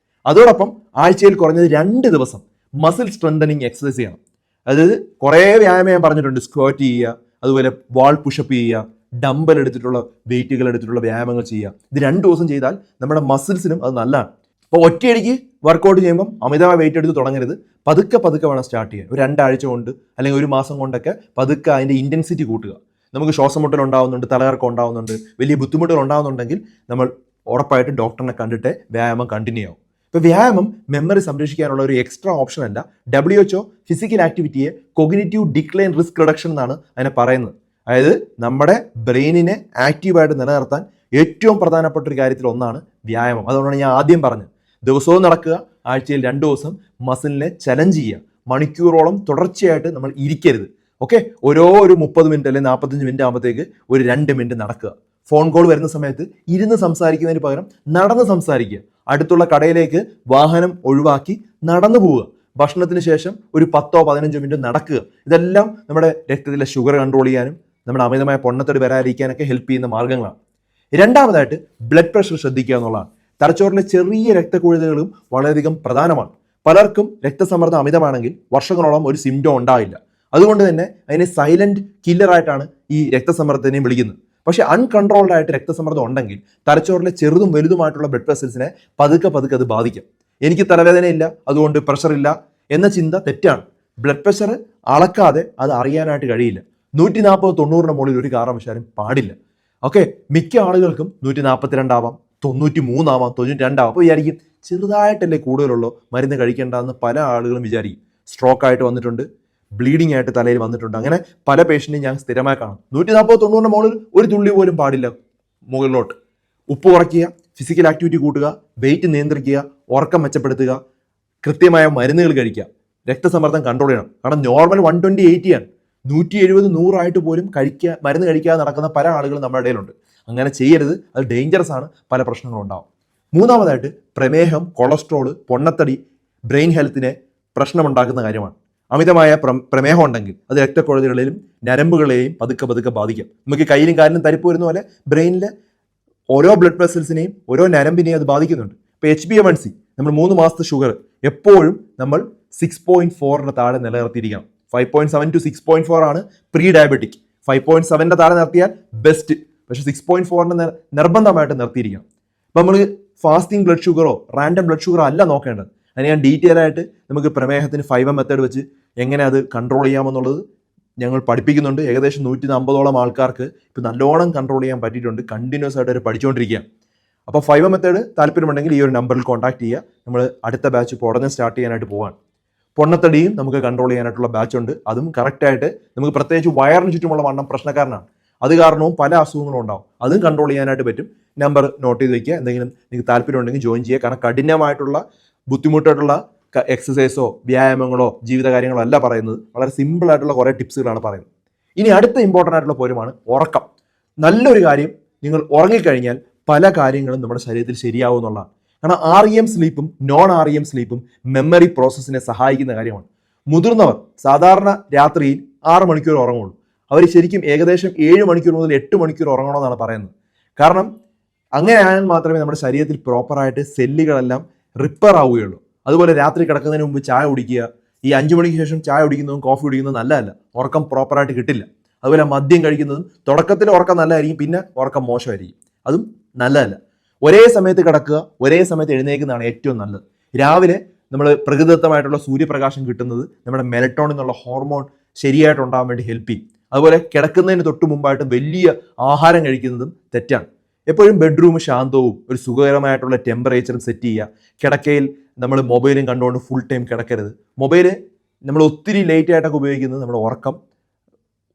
അതോടൊപ്പം ആഴ്ചയിൽ കുറഞ്ഞത് 2 ദിവസം മസിൽ സ്ട്രെങ്തനിങ് എക്സസൈസ് ചെയ്യണം. അതായത് കുറേ വ്യായാമം ഞാൻ പറഞ്ഞിട്ടുണ്ട്. സ്ക്വാറ്റ് ചെയ്യുക, അതുപോലെ വാൾ പുഷപ്പ് ചെയ്യുക, ഡംബൽ എടുത്തിട്ടുള്ള വെയിറ്റുകൾ എടുത്തിട്ടുള്ള വ്യായാമങ്ങൾ ചെയ്യുക. ഇത് 2 ദിവസം ചെയ്താൽ നമ്മുടെ മസിൽസിനും അത് നല്ലതാണ്. അപ്പോൾ ഒറ്റയടിക്ക് വർക്കൗട്ട് ചെയ്യുമ്പം അമിതമായ വെയിറ്റ് എടുത്ത് തുടങ്ങരുത്. പതുക്കെ പതുക്കെ വേണം സ്റ്റാർട്ട് ചെയ്യാൻ. ഒരു 2 ആഴ്ച കൊണ്ട് അല്ലെങ്കിൽ 1 മാസം കൊണ്ടൊക്കെ പതുക്കെ അതിൻ്റെ ഇൻറ്റൻസിറ്റി കൂട്ടുക. നമുക്ക് ശ്വാസമുട്ടൽ ഉണ്ടാകുന്നുണ്ട്, തലകറക്കം ഉണ്ടാകുന്നുണ്ട്, വലിയ ബുദ്ധിമുട്ടുകൾ ഉണ്ടാകുന്നുണ്ടെങ്കിൽ നമ്മൾ ഉറപ്പായിട്ടും ഡോക്ടറിനെ കണ്ടിട്ട് വ്യായാമം കണ്ടിന്യൂ ആവും. ഇപ്പോൾ വ്യായാമം മെമ്മറി സംരക്ഷിക്കാനുള്ള ഒരു എക്സ്ട്രാ ഓപ്ഷൻ അല്ല. WHO ഫിസിക്കൽ ആക്ടിവിറ്റിയെ കൊഗ്നിറ്റീവ് ഡിക്ലൈൻ റിസ്ക് റിഡക്ഷൻ എന്നാണ് അതിനെ പറയുന്നത്. അതായത് നമ്മുടെ ബ്രെയിനിനെ ആക്റ്റീവായിട്ട് നിലനിർത്താൻ ഏറ്റവും പ്രധാനപ്പെട്ട ഒരു കാര്യത്തിൽ ഒന്നാണ് വ്യായാമം. അതുകൊണ്ടാണ് ഞാൻ ആദ്യം പറഞ്ഞത്, ദിവസവും നടക്കുക, ആഴ്ചയിൽ 2 ദിവസം മസിലിനെ ചലഞ്ച് ചെയ്യുക. മണിക്കൂറോളം തുടർച്ചയായിട്ട് നമ്മൾ ഇരിക്കരുത്. ഓക്കെ, ഒരു 30 മിനിറ്റ് അല്ലെങ്കിൽ 45 മിനിറ്റ് ആകുമ്പോഴത്തേക്ക് ഒരു 2 മിനിറ്റ് നടക്കുക. ഫോൺ കോൾ വരുന്ന സമയത്ത് ഇരുന്ന് സംസാരിക്കുന്നതിന് പകരം നടന്ന് സംസാരിക്കുക. അടുത്തുള്ള കടയിലേക്ക് വാഹനം ഒഴിവാക്കി നടന്നു പോവുക. ഭക്ഷണത്തിന് ശേഷം ഒരു 10-15 മിനിറ്റ് നടക്കുക. ഇതെല്ലാം നമ്മുടെ രക്തത്തിലെ ഷുഗർ കൺട്രോൾ ചെയ്യാനും നമ്മുടെ അമിതമായ പൊണ്ണത്തടി വരാതിരിക്കാനൊക്കെ ഹെൽപ്പ് ചെയ്യുന്ന മാർഗ്ഗങ്ങളാണ്. രണ്ടാമതായിട്ട് ബ്ലഡ് പ്രഷർ ശ്രദ്ധിക്കുക എന്നുള്ളതാണ്. തലച്ചോറിലെ ചെറിയ രക്തക്കുഴലുകളും വളരെയധികം പ്രധാനമാണ്. പലർക്കും രക്തസമ്മർദ്ദം അമിതമാണെങ്കിൽ വർഷങ്ങളോളം ഒരു സിംറ്റം ഉണ്ടാവില്ല. അതുകൊണ്ട് തന്നെ അതിനെ സൈലന്റ് കില്ലറായിട്ടാണ് ഈ രക്തസമ്മർദ്ദത്തിനെ വിളിക്കുന്നത്. പക്ഷേ അൺകൺട്രോൾഡ് ആയിട്ട് രക്തസമ്മർദ്ദം ഉണ്ടെങ്കിൽ തലച്ചോറിലെ ചെറുതും വലുതുമായിട്ടുള്ള ബ്ലഡ് വെസൽസിനെ പതുക്കെ അത് ബാധിക്കും. എനിക്ക് തലവേദനയില്ല, അതുകൊണ്ട് പ്രഷർ ഇല്ല എന്ന ചിന്ത തെറ്റാണ്. ബ്ലഡ് പ്രഷർ അളക്കാതെ അത് അറിയാനായിട്ട് കഴിയില്ല. 140-90 മുകളിൽ ഒരു കാരണവശാലും പാടില്ല. ഓക്കെ, മിക്ക ആളുകൾക്കും 142 ആവാം, 93 ആവാം, 92 ആവാം. അപ്പോൾ വിചാരിക്കും ചെറുതായിട്ടല്ലേ കൂടുതലുള്ളൂ, മരുന്ന് കഴിക്കേണ്ടതെന്ന് പല ആളുകളും വിചാരിക്കും. സ്ട്രോക്ക് ആയിട്ട് വന്നിട്ടുണ്ട്, ബ്ലീഡിംഗ് ആയിട്ട് തലയിൽ വന്നിട്ടുണ്ട്. അങ്ങനെ പല പേഷ്യൻറ്റും ഞാൻ സ്ഥിരമായി കാണും. 140-90 മുകളിൽ ഒരു തുള്ളി പോലും പാടില്ല മുകളിലോട്ട്. ഉപ്പ് കുറയ്ക്കുക, ഫിസിക്കൽ ആക്ടിവിറ്റി കൂട്ടുക, വെയിറ്റ് നിയന്ത്രിക്കുക, ഉറക്കം മെച്ചപ്പെടുത്തുക, കൃത്യമായ മരുന്നുകൾ കഴിക്കുക, രക്തസമ്മർദ്ദം കൺട്രോൾ ചെയ്യണം. കാരണം നോർമൽ 120/80 ആണ്. 170-100 ആയിട്ട് പോലും മരുന്ന് കഴിക്കാതെ നടക്കുന്ന പല ആളുകളും നമ്മുടെ ഇടയിലുണ്ട്. അങ്ങനെ ചെയ്യരുത്, അത് ഡേഞ്ചറസ് ആണ്, പല പ്രശ്നങ്ങളും ഉണ്ടാവും. മൂന്നാമതായിട്ട് പ്രമേഹം, കൊളസ്ട്രോള്, പൊണ്ണത്തടി ബ്രെയിൻ ഹെൽത്തിനെ പ്രശ്നമുണ്ടാക്കുന്ന കാര്യമാണ്. അമിതമായ പ്രമേഹം ഉണ്ടെങ്കിൽ അത് രക്തക്കുഴലുകളെയും ഞരമ്പുകളെയും പതുക്കെ ബാധിക്കാം. നമുക്ക് കയ്യിലും കാലിലും തരിപ്പ് വരുന്ന പോലെ ബ്രെയിനിലെ ഓരോ ബ്ലഡ് വെസൽസിനെയും ഓരോ ഞരമ്പിനെയും അത് ബാധിക്കുന്നുണ്ട്. ഇപ്പോൾ HbA1c നമ്മൾ 3 മാസത്തെ ഷുഗർ എപ്പോഴും നമ്മൾ 6.4 താഴെ നിലനിർത്തിയിരിക്കണം. 5.7 to 6.4 ആണ് പ്രീ ഡയബറ്റിക്. 5.7 താഴെ നിർത്തിയാൽ ബെസ്റ്റ്. പക്ഷെ 6.4 നിർബന്ധമായിട്ട് നിർത്തിയിരിക്കണം. അപ്പം നമ്മൾ ഫാസ്റ്റിംഗ് ബ്ലഡ് ഷുഗറോ റാൻഡം ബ്ലഡ് ഷുഗറോ അല്ല നോക്കേണ്ടത്. അതിന് ഞാൻ ഡീറ്റെയിൽ ആയിട്ട് നമുക്ക് പ്രമേഹത്തിന് 5M മെത്തേഡ് വെച്ച് എങ്ങനെ അത് കൺട്രോൾ ചെയ്യാമെന്നുള്ളത് ഞങ്ങൾ പഠിപ്പിക്കുന്നുണ്ട്. ഏകദേശം 150ഓളം ആൾക്കാർക്ക് ഇപ്പോൾ നല്ലോണം കൺട്രോൾ ചെയ്യാൻ പറ്റിയിട്ടുണ്ട്. കണ്ടിന്യൂസ് ആയിട്ട് അവർ പഠിച്ചുകൊണ്ടിരിക്കുക. അപ്പോൾ 5M മെത്തേഡ് താല്പര്യമുണ്ടെങ്കിൽ ഈ ഒരു നമ്പറിൽ കോൺടാക്ട് ചെയ്യുക. നമ്മൾ അടുത്ത ബാച്ച് ഇപ്പോൾ ഉടനെ സ്റ്റാർട്ട് ചെയ്യാനായിട്ട് പോവാണ്. പൊണ്ണത്തടിയും നമുക്ക് കൺട്രോൾ ചെയ്യാനായിട്ടുള്ള ബാച്ച് ഉണ്ട്. അതും കറക്റ്റായിട്ട് നമുക്ക് പ്രത്യേകിച്ച് വയറിന് ചുറ്റുമുള്ള വണ്ണം പ്രശ്നക്കാരനാണ്. അത് കാരണവും പല അസുഖങ്ങളും ഉണ്ടാവും. അതും കൺട്രോൾ ചെയ്യാനായിട്ട് പറ്റും. നമ്പർ നോട്ട് ചെയ്ത് വയ്ക്കുക. എന്തെങ്കിലും നിങ്ങൾക്ക് താല്പര്യം ഉണ്ടെങ്കിൽ ജോയിൻ ചെയ്യുക. കാരണം കഠിനമായിട്ടുള്ള ബുദ്ധിമുട്ടായിട്ടുള്ള എക്സസൈസോ വ്യായാമങ്ങളോ ജീവിത കാര്യങ്ങളോ അല്ല പറയുന്നത്. വളരെ സിമ്പിൾ ആയിട്ടുള്ള കുറേ ടിപ്സുകളാണ് പറയുന്നത്. ഇനി അടുത്ത ഇമ്പോർട്ടൻ്റ് ആയിട്ടുള്ള പോരുമാണ് ഉറക്കം. നല്ലൊരു കാര്യം, നിങ്ങൾ ഉറങ്ങിക്കഴിഞ്ഞാൽ പല കാര്യങ്ങളും നമ്മുടെ ശരീരത്തിൽ ശരിയാവും എന്നുള്ളതാണ്. കാരണം REM സ്ലീപ്പും നോൺ REM സ്ലീപ്പും മെമ്മറി പ്രോസസ്സിനെ സഹായിക്കുന്ന കാര്യമാണ്. മുതിർന്നവർ സാധാരണ രാത്രിയിൽ 6 മണിക്കൂർ ഉറങ്ങുള്ളൂ. അവർ ശരിക്കും ഏകദേശം 7 മണിക്കൂർ മുതൽ 8 മണിക്കൂർ ഉറങ്ങണമെന്നാണ് പറയുന്നത്. കാരണം അങ്ങനെ ആയാൽ മാത്രമേ നമ്മുടെ ശരീരത്തിൽ പ്രോപ്പറായിട്ട് സെല്ലുകളെല്ലാം റിപ്പയർ ആവുകയുള്ളൂ. അതുപോലെ രാത്രി കിടക്കുന്നതിന് മുമ്പ് ചായ കുടിക്കുക. ഈ 5 മണിക്ക് ശേഷം ചായ കുടിക്കുന്നതും കോഫി കുടിക്കുന്നതും നല്ലതല്ല. ഉറക്കം പ്രോപ്പറായിട്ട് കിട്ടില്ല. അതുപോലെ മദ്യം കഴിക്കുന്നതും തുടക്കത്തിൽ ഉറക്കം നല്ലതായിരിക്കും, പിന്നെ ഉറക്കം മോശമായിരിക്കും. അതും നല്ലതല്ല. ഒരേ സമയത്ത് കിടക്കുക, ഒരേ സമയത്ത് എഴുന്നേൽക്കുന്നതാണ് ഏറ്റവും നല്ലത്. രാവിലെ നമ്മൾ പ്രകൃതിദത്തമായിട്ടുള്ള സൂര്യപ്രകാശം കിട്ടുന്നത് നമ്മുടെ മെലറ്റോണിൻ എന്നുള്ള ഹോർമോൺ ശരിയായിട്ടുണ്ടാകാൻ വേണ്ടി ഹെൽപ്പ് ചെയ്യും. അതുപോലെ കിടക്കുന്നതിന് തൊട്ട് മുമ്പായിട്ട് വലിയ ആഹാരം കഴിക്കുന്നതും തെറ്റാണ്. എപ്പോഴും ബെഡ്റൂം ശാന്തവും ഒരു സുഖകരമായിട്ടുള്ള ടെമ്പറേച്ചറും സെറ്റ് ചെയ്യുക. കിടക്കയിൽ നമ്മൾ മൊബൈലും കണ്ടുകൊണ്ട് ഫുൾ ടൈം കിടക്കരുത്. മൊബൈൽ നമ്മൾ ഒത്തിരി ലേറ്റ് ആയിട്ടൊക്കെ ഉപയോഗിക്കുന്നത് നമ്മുടെ ഉറക്കം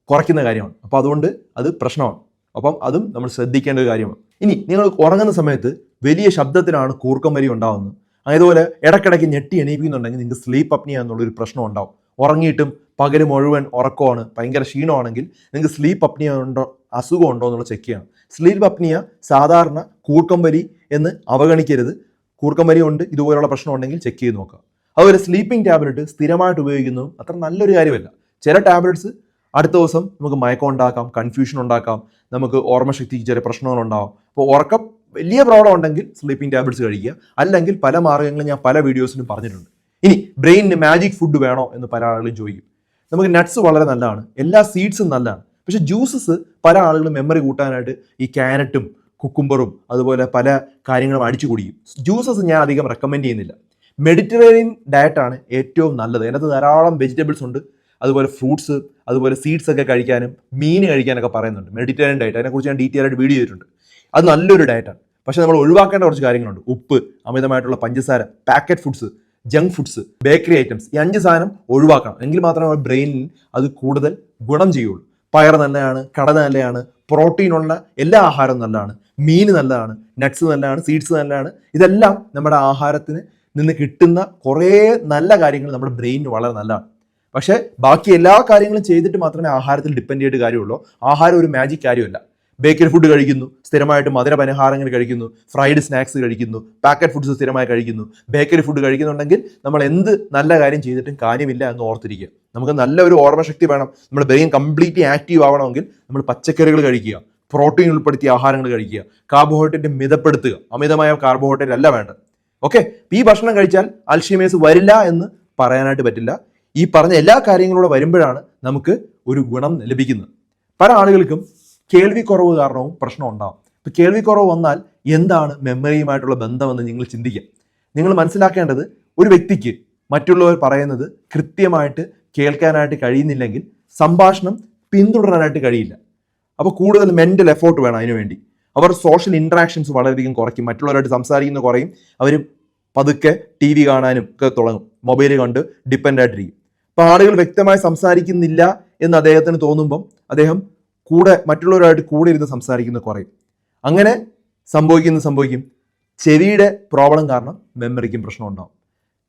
കുറയ്ക്കുന്ന കാര്യമാണ്. അപ്പോൾ അതുകൊണ്ട് അത് പ്രശ്നമാണ്. അപ്പം അതും നമ്മൾ ശ്രദ്ധിക്കേണ്ട ഒരു കാര്യമാണ്. ഇനി നിങ്ങൾ ഉറങ്ങുന്ന സമയത്ത് വലിയ ശബ്ദത്തിലാണ് കൂർക്കം വലി ഉണ്ടാകുന്നത്. അതുപോലെ ഇടയ്ക്കിടയ്ക്ക് ഞെട്ടി എണീപ്പിക്കുന്നുണ്ടെങ്കിൽ നിങ്ങൾക്ക് സ്ലീപ്പ് അപ്നിയ എന്നുള്ളൊരു പ്രശ്നം ഉണ്ടാവും. ഉറങ്ങിയിട്ടും പകൽ മുഴുവൻ ഉറക്കമാണ്, ഭയങ്കര ക്ഷീണമാണെങ്കിൽ നിങ്ങൾക്ക് സ്ലീപ്പ് അപ്നിയ ഉണ്ടോ, അസുഖം ഉണ്ടോ എന്നുള്ളത് ചെക്ക് ചെയ്യണം. സ്ലീപ്പ് അപ്നിയ സാധാരണ കൂർക്കം വലി എന്ന് അവഗണിക്കരുത്. കൂർക്കം വലി ഉണ്ട്, ഇതുപോലുള്ള പ്രശ്നം ഉണ്ടെങ്കിൽ ചെക്ക് ചെയ്ത് നോക്കുക. അതുപോലെ സ്ലീപ്പിംഗ് ടാബ്ലറ്റ് സ്ഥിരമായിട്ട് ഉപയോഗിക്കുന്നതും അത്ര നല്ലൊരു കാര്യമല്ല. ചില ടാബ്ലറ്റ്സ് അടുത്ത ദിവസം നമുക്ക് മയക്കം ഉണ്ടാക്കാം, കൺഫ്യൂഷൻ ഉണ്ടാക്കാം, നമുക്ക് ഓർമ്മശക്തിക്ക് ചെറിയ പ്രശ്നങ്ങളുണ്ടാവും. അപ്പോൾ ഉറക്കം വലിയ പ്രോബ്ലം ഉണ്ടെങ്കിൽ സ്ലീപ്പിംഗ് ടാബ്ലറ്റ്സ് കഴിക്കുക. അല്ലെങ്കിൽ പല മാർഗ്ഗങ്ങളും ഞാൻ പല വീഡിയോസിലും പറഞ്ഞിട്ടുണ്ട്. ഇനി ബ്രെയിനിന് മാജിക് ഫുഡ് വേണോ എന്ന് പല ആളുകളും ചോദിക്കും. നമുക്ക് നട്ട്സ് വളരെ നല്ലതാണ്, എല്ലാ സീഡ്സും നല്ലതാണ്. പക്ഷേ ജ്യൂസസ് പല ആളുകളും മെമ്മറി കൂട്ടാനായിട്ട് ഈ ക്യാരറ്റും കുക്കുംബറും അതുപോലെ പല കാര്യങ്ങളും അടിച്ചു കുടിക്കും. ജ്യൂസസ് ഞാൻ അധികം റെക്കമെൻഡ് ചെയ്യുന്നില്ല. മെഡിറ്ററേനിയൻ ഡയറ്റാണ് ഏറ്റവും നല്ലത്. അതിനകത്ത് ധാരാളം വെജിറ്റബിൾസ് ഉണ്ട്, അതുപോലെ ഫ്രൂട്ട്സ്, അതുപോലെ സീഡ്സ് ഒക്കെ കഴിക്കാനും മീൻ കഴിക്കാനൊക്കെ പറയുന്നുണ്ട്. മെഡിറ്ററേനിയൻ ഡയറ്റ്, അതിനെക്കുറിച്ച് ഞാൻ ഡീറ്റെയിൽ ആയിട്ട് വീഡിയോ ചെയ്തിട്ടുണ്ട്. അത് നല്ലൊരു ഡയറ്റാണ്. പക്ഷേ നമ്മൾ ഒഴിവാക്കേണ്ട കുറച്ച് കാര്യങ്ങളുണ്ട്. ഉപ്പ്, അമിതമായിട്ടുള്ള പഞ്ചസാര, packet foods, junk foods, bakery items, ഈ 5 സാധനം ഒഴിവാക്കണം. എങ്കിൽ മാത്രമേ ബ്രെയിനിൽ അത് കൂടുതൽ ഗുണം ചെയ്യുള്ളൂ. പയർ നല്ലതാണ്, കടല നല്ലതാണ്, പ്രോട്ടീനുള്ള എല്ലാ ആഹാരവും നല്ലതാണ്, മീൻ നല്ലതാണ്, നട്ട്സ് നല്ലതാണ്, സീഡ്സ് നല്ലതാണ്. ഇതെല്ലാം നമ്മുടെ ആഹാരത്തിന് നിന്ന് കിട്ടുന്ന കുറേ നല്ല കാര്യങ്ങൾ നമ്മുടെ ബ്രെയിനിന് വളരെ നല്ലതാണ്. പക്ഷേ ബാക്കി എല്ലാ കാര്യങ്ങളും ചെയ്തിട്ട് മാത്രമേ ആഹാരത്തിൽ ഡിപ്പെൻഡ് ചെയ്തിട്ട് കാര്യമുള്ളൂ. ആഹാരം ഒരു മാജിക് കാര്യമല്ല. ബേക്കറി ഫുഡ് കഴിക്കുന്നു, സ്ഥിരമായിട്ട് മധുര പലഹാരങ്ങൾ കഴിക്കുന്നു, ഫ്രൈഡ് സ്നാക്സ് കഴിക്കുന്നു, പാക്കറ്റ് ഫുഡ്സ് സ്ഥിരമായി കഴിക്കുന്നു, ബേക്കറി ഫുഡ് കഴിക്കുന്നുണ്ടെങ്കിൽ നമ്മൾ എന്ത് നല്ല കാര്യം ചെയ്തിട്ടും കാര്യമില്ല എന്ന് ഓർത്തിരിക്കുക. നമുക്ക് നല്ലൊരു ഓർമ്മശക്തി വേണം, നമ്മുടെ ബ്രെയിൻ കംപ്ലീറ്റ്ലി ആക്റ്റീവ് ആവണമെങ്കിൽ നമ്മൾ പച്ചക്കറികൾ കഴിക്കുക, പ്രോട്ടീൻ ഉൾപ്പെടുത്തിയ ആഹാരങ്ങൾ കഴിക്കുക, കാർബോഹൈഡ്രേറ്റ് മിതപ്പെടുത്തുക, അമിതമായ കാർബോഹൈഡ്രേറ്റ് അല്ല വേണ്ടത്. ഓക്കെ, ഈ ഭക്ഷണം കഴിച്ചാൽ അൽഷിമേഴ്സ് വരില്ല എന്ന് പറയാനായിട്ട് പറ്റില്ല. ഈ പറഞ്ഞ എല്ലാ കാര്യങ്ങളൂടെ വരുമ്പോഴാണ് നമുക്ക് ഒരു ഗുണം ലഭിക്കുന്നത്. പല ആളുകൾക്കും കേൾവിക്കുറവ് കാരണവും പ്രശ്നം ഉണ്ടാകും. ഇപ്പം കേൾവിക്കുറവ് വന്നാൽ എന്താണ് മെമ്മറിയുമായിട്ടുള്ള ബന്ധമെന്ന് നിങ്ങൾ ചിന്തിക്കുക. നിങ്ങൾ മനസ്സിലാക്കേണ്ടത്, ഒരു വ്യക്തിക്ക് മറ്റുള്ളവർ പറയുന്നത് കൃത്യമായിട്ട് കേൾക്കാനായിട്ട് കഴിയുന്നില്ലെങ്കിൽ സംഭാഷണം പിന്തുടരാനായിട്ട് കഴിയില്ല. അപ്പോൾ കൂടുതൽ മെൻ്റൽ എഫോർട്ട് വേണം അതിനുവേണ്ടി. അവർ സോഷ്യൽ ഇൻട്രാക്ഷൻസ് വളരെയധികം കുറയ്ക്കും, മറ്റുള്ളവരായിട്ട് സംസാരിക്കുന്നത് കുറയും, അവർ പതുക്കെ ടി വി കാണാനും ഒക്കെ തുടങ്ങും, മൊബൈൽ കണ്ട് ഡിപ്പെൻഡ് ആയിട്ടിരിക്കും. അപ്പോൾ ആളുകൾ വ്യക്തമായി സംസാരിക്കുന്നില്ല എന്ന് അദ്ദേഹത്തിന് തോന്നുമ്പം അദ്ദേഹം മറ്റുള്ളവരുമായിട്ട് കൂടെ ഇരുന്ന് സംസാരിക്കുന്നത് കുറയും. അങ്ങനെ സംഭവിക്കും ചെവിയുടെ പ്രോബ്ലം കാരണം മെമ്മറിക്കും പ്രശ്നം ഉണ്ടാവും.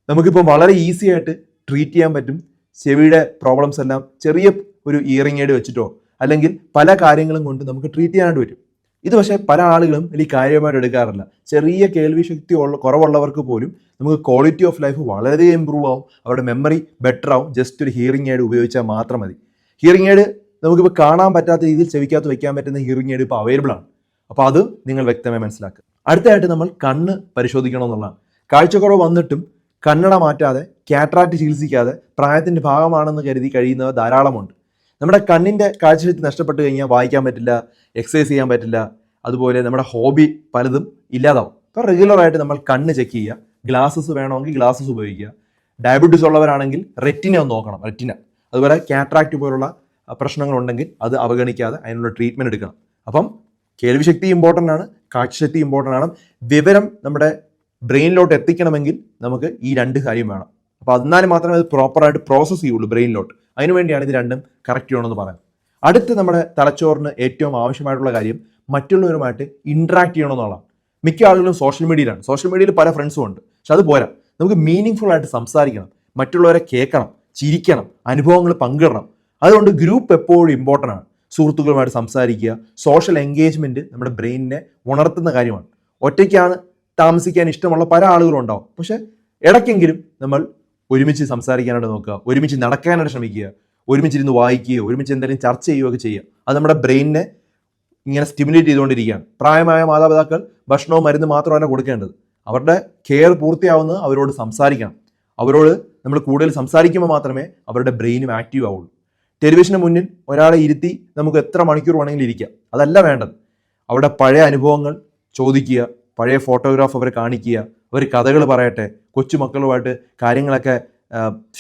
നമുക്കിപ്പോൾ വളരെ ഈസി ആയിട്ട് ട്രീറ്റ് ചെയ്യാൻ പറ്റും ചെവിയുടെ പ്രോബ്ലംസ് എല്ലാം. ചെറിയ ഒരു ഇയറിംഗ് എയ്ഡ് വെച്ചിട്ടോ അല്ലെങ്കിൽ പല കാര്യങ്ങളും കൊണ്ട് നമുക്ക് ട്രീറ്റ് ചെയ്യാനായിട്ട് പറ്റും. ഇത് പക്ഷേ പല ആളുകളും വലിയ കാര്യമായിട്ട് എടുക്കാറില്ല. ചെറിയ കേൾവി ശക്തി കുറവുള്ളവർക്ക് പോലും നമുക്ക് ക്വാളിറ്റി ഓഫ് ലൈഫ് വളരെ ഇമ്പ്രൂവ് ആവും, അവരുടെ മെമ്മറി ബെറ്റർ ആവും ജസ്റ്റ് ഒരു ഹിയറിംഗ് എയ്ഡ് ഉപയോഗിച്ചാൽ മാത്രം മതി. ഹിയറിംഗ് എയ്ഡ് നമുക്കിപ്പോൾ കാണാൻ പറ്റാത്ത രീതിയിൽ ചെവിക്കകത്ത് വയ്ക്കാൻ പറ്റുന്ന ഹിയറിംഗ് എയ്ഡ് ഇപ്പോൾ അവൈലബിൾ ആണ്. അപ്പോൾ അത് നിങ്ങൾ വ്യക്തമായി മനസ്സിലാക്കുക. അടുത്തതായിട്ട് നമ്മൾ കണ്ണ് പരിശോധിക്കണം എന്നുള്ളതാണ്. കാഴ്ചക്കുറവ് വന്നിട്ടും കണ്ണട മാറ്റാതെ, കാറ്ററാക്ട് ചികിത്സിക്കാതെ പ്രായത്തിൻ്റെ ഭാഗമാണെന്ന് കരുതി കഴിയുന്നവർ ധാരാളമുണ്ട്. നമ്മുടെ കണ്ണിൻ്റെ കാഴ്ചശക്തി നഷ്ടപ്പെട്ട് കഴിഞ്ഞാൽ വായിക്കാൻ പറ്റില്ല, എക്സസൈസ് ചെയ്യാൻ പറ്റില്ല, അതുപോലെ നമ്മുടെ ഹോബി പലതും ഇല്ലാതാവും. അപ്പോൾ റെഗുലറായിട്ട് നമ്മൾ കണ്ണ് ചെക്ക് ചെയ്യുക. ഗ്ലാസസ് വേണമെങ്കിൽ ഗ്ലാസസ് ഉപയോഗിക്കുക. ഡയബറ്റീസ് ഉള്ളവരാണെങ്കിൽ റെറ്റിന ഒന്ന് നോക്കണം, റെറ്റിന. അതുപോലെ കാറ്ററാക്ട് പോലുള്ള പ്രശ്നങ്ങളുണ്ടെങ്കിൽ അത് അവഗണിക്കാതെ അതിനുള്ള ട്രീറ്റ്മെൻറ്റ് എടുക്കണം. അപ്പം കേൾവിശക്തി ഇമ്പോർട്ടൻ്റ് ആണ്, കാഴ്ചശക്തി ഇമ്പോർട്ടൻ്റ് ആണ്. വിവരം നമ്മുടെ ബ്രെയിനിലോട്ട് എത്തിക്കണമെങ്കിൽ നമുക്ക് ഈ രണ്ട് കാര്യം വേണം. അപ്പോൾ എന്നാലും മാത്രമേ അത് പ്രോപ്പറായിട്ട് പ്രോസസ്സ് ചെയ്യുള്ളൂ ബ്രെയിനിലോട്ട്. അതിനുവേണ്ടിയാണ് ഇത് രണ്ടും കറക്റ്റ് ചെയ്യണമെന്ന് പറയാം. അടുത്ത് നമ്മുടെ തലച്ചോറിന് ഏറ്റവും ആവശ്യമായിട്ടുള്ള കാര്യം മറ്റുള്ളവരുമായിട്ട് ഇൻട്രാക്ട് ചെയ്യണമെന്നുള്ളതാണ്. മിക്ക ആളുകളും സോഷ്യൽ മീഡിയയിലാണ്. സോഷ്യൽ മീഡിയയിൽ പല ഫ്രണ്ട്സും ഉണ്ട്, പക്ഷെ അത് പോരാ. നമുക്ക് മീനിങ് ഫുൾ ആയിട്ട് സംസാരിക്കണം, മറ്റുള്ളവരെ കേൾക്കണം, ചിരിക്കണം, അനുഭവങ്ങൾ പങ്കിടണം. അതുകൊണ്ട് ഗ്രൂപ്പ് എപ്പോഴും ഇമ്പോർട്ടൻ്റ് ആണ്. സുഹൃത്തുക്കളുമായിട്ട് സംസാരിക്കുക, സോഷ്യൽ എൻഗേജ്മെൻറ്റ് നമ്മുടെ ബ്രെയിനിനെ ഉണർത്തുന്ന കാര്യമാണ്. ഒറ്റയ്ക്കാണ് താമസിക്കാൻ ഇഷ്ടമുള്ള പല ആളുകളും ഉണ്ടാവും, പക്ഷെ ഇടയ്ക്കെങ്കിലും നമ്മൾ ഒരുമിച്ച് സംസാരിക്കാനായിട്ട് നോക്കുക, ഒരുമിച്ച് നടക്കാനായിട്ട് ശ്രമിക്കുക, ഒരുമിച്ചിരുന്ന് വായിക്കുകയോ ഒരുമിച്ച് എന്തെങ്കിലും ചർച്ച ചെയ്യുകയൊക്കെ ചെയ്യുക. അത് നമ്മുടെ ബ്രെയിനിനെ ഇങ്ങനെ സ്റ്റിമുലേറ്റ് ചെയ്തുകൊണ്ടിരിക്കുകയാണ്. പ്രായമായ മാതാപിതാക്കൾ ഭക്ഷണവും മരുന്ന് മാത്രമല്ല കൊടുക്കേണ്ടത്, അവരുടെ കെയർ പൂർത്തിയാവുന്നത് അവരോട് സംസാരിക്കണം. അവരോട് നമ്മൾ കൂടുതൽ സംസാരിക്കുമ്പോൾ മാത്രമേ അവരുടെ ബ്രെയിനും ആക്റ്റീവ് ആവുള്ളൂ. ടെലിവിഷന് മുന്നിൽ ഒരാളെ ഇരുത്തി നമുക്ക് എത്ര മണിക്കൂർ വേണമെങ്കിലും ഇരിക്കാം, അതല്ല വേണ്ടത്. അവരുടെ പഴയ അനുഭവങ്ങൾ ചോദിക്കുക, പഴയ ഫോട്ടോഗ്രാഫ് അവരെ കാണിക്കുക, അവർ കഥകൾ പറയട്ടെ, കൊച്ചുമക്കളുമായിട്ട് കാര്യങ്ങളൊക്കെ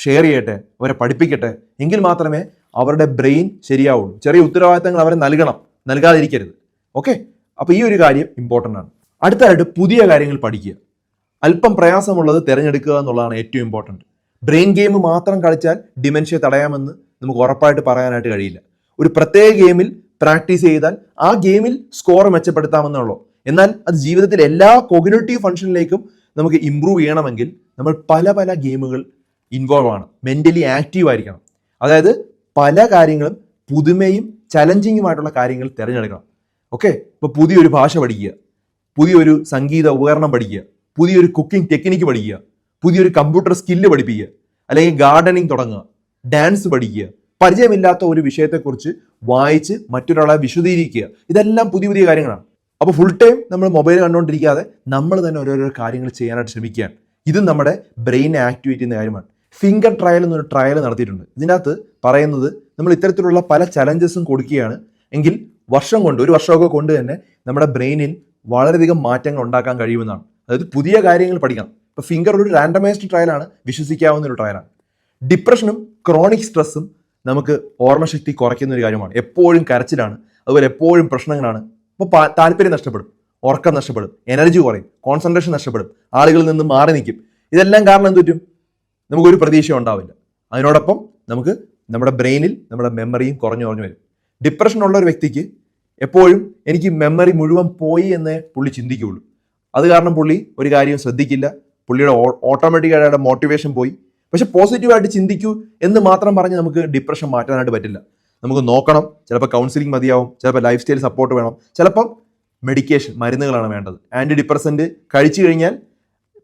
ഷെയർ ചെയ്യട്ടെ, അവരെ പഠിപ്പിക്കട്ടെ. എങ്കിൽ മാത്രമേ അവരുടെ ബ്രെയിൻ ശരിയാവുള്ളൂ. ചെറിയ ഉത്തരവാദിത്തങ്ങൾ അവരെ നൽകാതിരിക്കരുത്. ഓക്കെ, അപ്പോൾ ഈ ഒരു കാര്യം ഇമ്പോർട്ടൻ്റ് ആണ്. അടുത്തതായിട്ട് പുതിയ കാര്യങ്ങൾ പഠിക്കുക. അല്പം പ്രയാസമുള്ളത് തിരഞ്ഞെടുക്കുക എന്നുള്ളതാണ് ഏറ്റവും ഇമ്പോർട്ടൻറ്റ്. ബ്രെയിൻ ഗെയിം മാത്രം കളിച്ചാൽ ഡിമെൻഷ്യ തടയാമെന്ന് നമുക്ക് ഉറപ്പായിട്ട് പറയാനായിട്ട് കഴിയില്ല. ഒരു പ്രത്യേക ഗെയിമിൽ പ്രാക്ടീസ് ചെയ്താൽ ആ ഗെയിമിൽ സ്കോർ മെച്ചപ്പെടുത്താമെന്നുള്ളൂ. എന്നാൽ അത് ജീവിതത്തിൽ എല്ലാ കോഗ്നിറ്റീവ് ഫംഗ്ഷനിലേക്കും നമുക്ക് ഇമ്പ്രൂവ് ചെയ്യണമെങ്കിൽ നമ്മൾ പല ഗെയിമുകൾ ഇൻവോൾവ് ആണ്, മെൻ്റലി ആക്റ്റീവ് ആയിരിക്കണം. അതായത് പല കാര്യങ്ങളും പുതുമയും ചലഞ്ചിങ്ങുമായിട്ടുള്ള കാര്യങ്ങൾ തിരഞ്ഞെടുക്കണം. ഓക്കെ, ഇപ്പോൾ പുതിയൊരു ഭാഷ പഠിക്കുക, പുതിയൊരു സംഗീത ഉപകരണം പഠിക്കുക, പുതിയൊരു കുക്കിംഗ് ടെക്നിക്ക് പഠിക്കുക, പുതിയൊരു കമ്പ്യൂട്ടർ സ്കില്ല് പഠിപ്പിക്കുക, അല്ലെങ്കിൽ ഗാർഡനിങ് തുടങ്ങുക, ഡാൻസ് പഠിക്കുക, പരിചയമില്ലാത്ത ഒരു വിഷയത്തെക്കുറിച്ച് വായിച്ച് മറ്റൊരാളെ വിശദീകരിക്കുക. ഇതെല്ലാം പുതിയ കാര്യങ്ങളാണ്. അപ്പോൾ ഫുൾ ടൈം നമ്മൾ മൊബൈൽ കണ്ടുകൊണ്ടിരിക്കാതെ നമ്മൾ തന്നെ ഓരോരോ കാര്യങ്ങൾ ചെയ്യാനായിട്ട് ശ്രമിക്കുകയാണ്. ഇതും നമ്മുടെ ബ്രെയിനെ ആക്ടിവേറ്റ് ചെയ്യുന്ന കാര്യമാണ്. ഫിംഗർ ട്രയൽ എന്നൊരു ട്രയൽ നടത്തിയിട്ടുണ്ട്. ഇതിനകത്ത് പറയുന്നത് നമ്മൾ ഇത്തരത്തിലുള്ള പല ചലഞ്ചസും കൊടുക്കുകയാണ് എങ്കിൽ ഒരു വർഷമൊക്കെ കൊണ്ട് തന്നെ നമ്മുടെ ബ്രെയിനിൽ വളരെയധികം മാറ്റങ്ങൾ ഉണ്ടാക്കാൻ കഴിയുമെന്നാണ്. അതായത് പുതിയ കാര്യങ്ങൾ പഠിക്കണം. ഇപ്പോൾ ഫിംഗർ ഒരു റാൻഡമൈസ്ഡ് ട്രയലാണ്, വിശ്വസിക്കാവുന്ന ഒരു ട്രയലാണ്. ഡിപ്രഷനും ക്രോണിക് സ്ട്രെസ്സും നമുക്ക് ഓർമ്മശക്തി കുറയ്ക്കുന്ന ഒരു കാര്യമാണ്. എപ്പോഴും കരച്ചിലാണ്, അതുപോലെ എപ്പോഴും പ്രശ്നങ്ങളാണ്. അപ്പോൾ താല്പര്യം നഷ്ടപ്പെടും, ഉറക്കം നഷ്ടപ്പെടും, എനർജി കുറയും, കോൺസെൻട്രേഷൻ നഷ്ടപ്പെടും, ആളുകളിൽ നിന്ന് മാറി നിൽക്കും. ഇതെല്ലാം കാരണം എന്ത് പറ്റും? നമുക്കൊരു പ്രതീക്ഷ ഉണ്ടാവില്ല. അതിനോടൊപ്പം നമുക്ക് നമ്മുടെ ബ്രെയിനിൽ നമ്മുടെ മെമ്മറിയും കുറഞ്ഞു വരും. ഡിപ്രഷൻ ഉള്ള ഒരു വ്യക്തിക്ക് എപ്പോഴും എനിക്ക് മെമ്മറി മുഴുവൻ പോയി എന്നേ പുള്ളി ചിന്തിക്കുകയുള്ളൂ. അത് കാരണം പുള്ളി ഒരു കാര്യവും ശ്രദ്ധിക്കില്ല. പുള്ളിയുടെ ഓട്ടോമാറ്റിക്കായിട്ട് മോട്ടിവേഷൻ പോയി. പക്ഷെ പോസിറ്റീവായിട്ട് ചിന്തിക്കൂ എന്ന് മാത്രം പറഞ്ഞ് നമുക്ക് ഡിപ്രഷൻ മാറ്റാനായിട്ട് പറ്റില്ല. നമുക്ക് നോക്കണം. ചിലപ്പോൾ കൗൺസിലിംഗ് മതിയാവും, ചിലപ്പോൾ ലൈഫ് സ്റ്റൈൽ സപ്പോർട്ട് വേണം, ചിലപ്പം മെഡിക്കേഷൻ മരുന്നുകളാണ് വേണ്ടത്. ആൻറ്റി ഡിപ്രസൻറ്റ് കഴിച്ചു കഴിഞ്ഞാൽ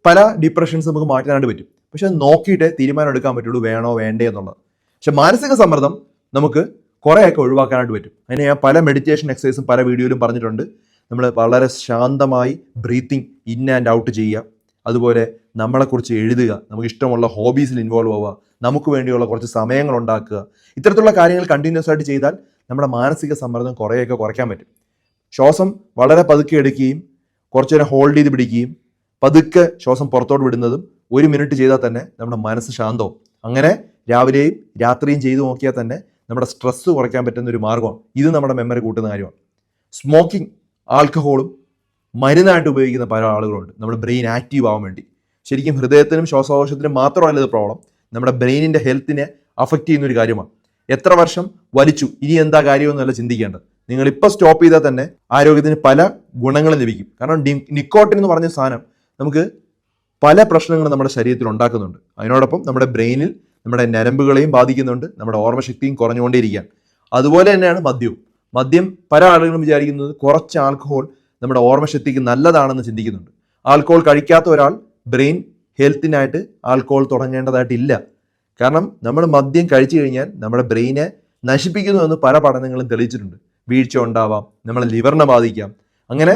പല ഡിപ്രഷൻസ് നമുക്ക് മാറ്റാനായിട്ട് പറ്റും. പക്ഷെ അത് നോക്കിയിട്ട് തീരുമാനം എടുക്കാൻ പറ്റുള്ളൂ വേണോ വേണ്ടേ എന്നുള്ളത്. പക്ഷെ മാനസിക സമ്മർദ്ദം നമുക്ക് കുറേയൊക്കെ ഒഴിവാക്കാനായിട്ട് പറ്റും. അതിന് ഞാൻ പല മെഡിറ്റേഷൻ എക്സസൈസും പല വീഡിയോയിലും പറഞ്ഞിട്ടുണ്ട്. നമ്മൾ വളരെ ശാന്തമായി ബ്രീത്തിങ് ഇൻ ആൻഡ് ഔട്ട് ചെയ്യുക, അതുപോലെ നമ്മളെക്കുറിച്ച് എഴുതുക, നമുക്ക് ഇഷ്ടമുള്ള ഹോബീസിൽ ഇൻവോൾവ് ആവുക, നമുക്ക് വേണ്ടിയുള്ള കുറച്ച് സമയങ്ങൾ ഉണ്ടാക്കുക. ഇത്തരത്തിലുള്ള കാര്യങ്ങൾ കണ്ടിന്യൂസ് ആയിട്ട് ചെയ്താൽ നമ്മുടെ മാനസിക സമ്മർദ്ദം കുറേയൊക്കെ കുറയ്ക്കാൻ പറ്റും. ശ്വാസം വളരെ പതുക്കെ എടുക്കുകയും കുറച്ചു നേരം ഹോൾഡ് ചെയ്ത് പിടിക്കുകയും പതുക്കെ ശ്വാസം പുറത്തോട്ട് വിടുന്നതും 1 മിനിറ്റ് ചെയ്താൽ തന്നെ നമ്മുടെ മനസ്സ് ശാന്തവും. അങ്ങനെ രാവിലെയും രാത്രിയും ചെയ്തു നോക്കിയാൽ തന്നെ നമ്മുടെ സ്ട്രെസ്സ് കുറയ്ക്കാൻ പറ്റുന്ന ഒരു മാർഗ്ഗമാണ്. ഇത് നമ്മുടെ മെമ്മറി കൂട്ടുന്ന കാര്യമാണ്. സ്മോക്കിംഗ്, ആൽക്കഹോളും മരുന്നായിട്ട് ഉപയോഗിക്കുന്ന പല ആളുകളുണ്ട് നമ്മുടെ ബ്രെയിൻ ആക്റ്റീവ് ആവാൻ വേണ്ടി. ശരിക്കും ഹൃദയത്തിനും ശ്വാസകോശത്തിനും മാത്രമല്ല ഇത് പ്രോബ്ലം, നമ്മുടെ ബ്രെയിനിൻ്റെ ഹെൽത്തിനെ അഫക്റ്റ് ചെയ്യുന്ന ഒരു കാര്യമാണ്. എത്ര വർഷം വലിച്ചു, ഇനി എന്താ കാര്യമെന്നല്ല ചിന്തിക്കേണ്ടത്. നിങ്ങൾ ഇപ്പോൾ സ്റ്റോപ്പ് ചെയ്താൽ തന്നെ ആരോഗ്യത്തിന് പല ഗുണങ്ങളും ലഭിക്കും. കാരണം നിക്കോട്ടിൻ എന്ന് പറഞ്ഞ സാധനം നമുക്ക് പല പ്രശ്നങ്ങളും നമ്മുടെ ശരീരത്തിൽ ഉണ്ടാക്കുന്നുണ്ട്. അതിനോടൊപ്പം നമ്മുടെ ബ്രെയിനിൽ നമ്മുടെ നരമ്പുകളെയും ബാധിക്കുന്നുണ്ട്, നമ്മുടെ ഓർമ്മശക്തിയും കുറഞ്ഞുകൊണ്ടേയിരിക്കുകയാണ്. അതുപോലെ തന്നെയാണ് മദ്യവും. മദ്യം പല ആളുകളും വിചാരിക്കുന്നത് കുറച്ച് ആൽക്കഹോൾ നമ്മുടെ ഓർമ്മശക്തിക്ക് നല്ലതാണെന്ന് ചിന്തിക്കുന്നുണ്ട്. ആൽക്കഹോൾ കഴിക്കാത്ത ഒരാൾ ബ്രെയിൻ ഹെൽത്തിനായിട്ട് ആൽക്കഹോൾ തുടങ്ങേണ്ടതായിട്ടില്ല. കാരണം നമ്മൾ മദ്യം കഴിച്ചു കഴിഞ്ഞാൽ നമ്മുടെ ബ്രെയിനെ നശിപ്പിക്കുന്നു എന്ന് പല പഠനങ്ങളും തെളിയിച്ചിട്ടുണ്ട്. വീഴ്ച ഉണ്ടാവാം, നമ്മളെ ലിവറിനെ ബാധിക്കാം, അങ്ങനെ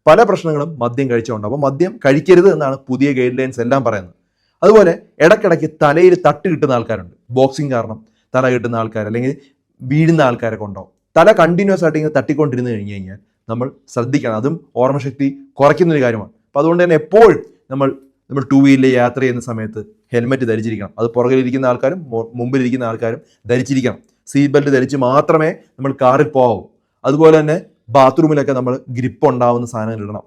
പല പ്രശ്നങ്ങളും മദ്യം കഴിച്ചുകൊണ്ടാവും. അപ്പോൾ മദ്യം കഴിക്കരുത് എന്നാണ് പുതിയ ഗൈഡ് ലൈൻസ് എല്ലാം പറയുന്നത്. അതുപോലെ ഇടയ്ക്കിടയ്ക്ക് തലയിൽ തട്ട് കിട്ടുന്ന ആൾക്കാരുണ്ട്. ബോക്സിങ് കാരണം തല കിട്ടുന്ന ആൾക്കാർ അല്ലെങ്കിൽ വീഴുന്ന ആൾക്കാരൊക്കെ ഉണ്ടാവും. തല കണ്ടിന്യൂസ് ആയിട്ട് ഇങ്ങനെ തട്ടിക്കൊണ്ടിരുന്ന് കഴിഞ്ഞ് കഴിഞ്ഞാൽ നമ്മൾ ശ്രദ്ധിക്കണം. അതും ഓർമ്മശക്തി കുറയ്ക്കുന്നൊരു കാര്യമാണ്. അപ്പോൾ അതുകൊണ്ട് തന്നെ എപ്പോഴും നമ്മൾ 2 വീലറിൽ യാത്ര ചെയ്യുന്ന സമയത്ത് ഹെൽമെറ്റ് ധരിച്ചിരിക്കണം. അത് പുറകിലിരിക്കുന്ന ആൾക്കാരും മുമ്പിലിരിക്കുന്ന ആൾക്കാരും ധരിച്ചിരിക്കണം. സീറ്റ് ബെൽറ്റ് ധരിച്ച് മാത്രമേ നമ്മൾ കാറിൽ പോകാവൂ. അതുപോലെ തന്നെ ബാത്റൂമിലൊക്കെ നമ്മൾ ഗ്രിപ്പ് ഉണ്ടാവുന്ന സാധനങ്ങൾ ഇടണം.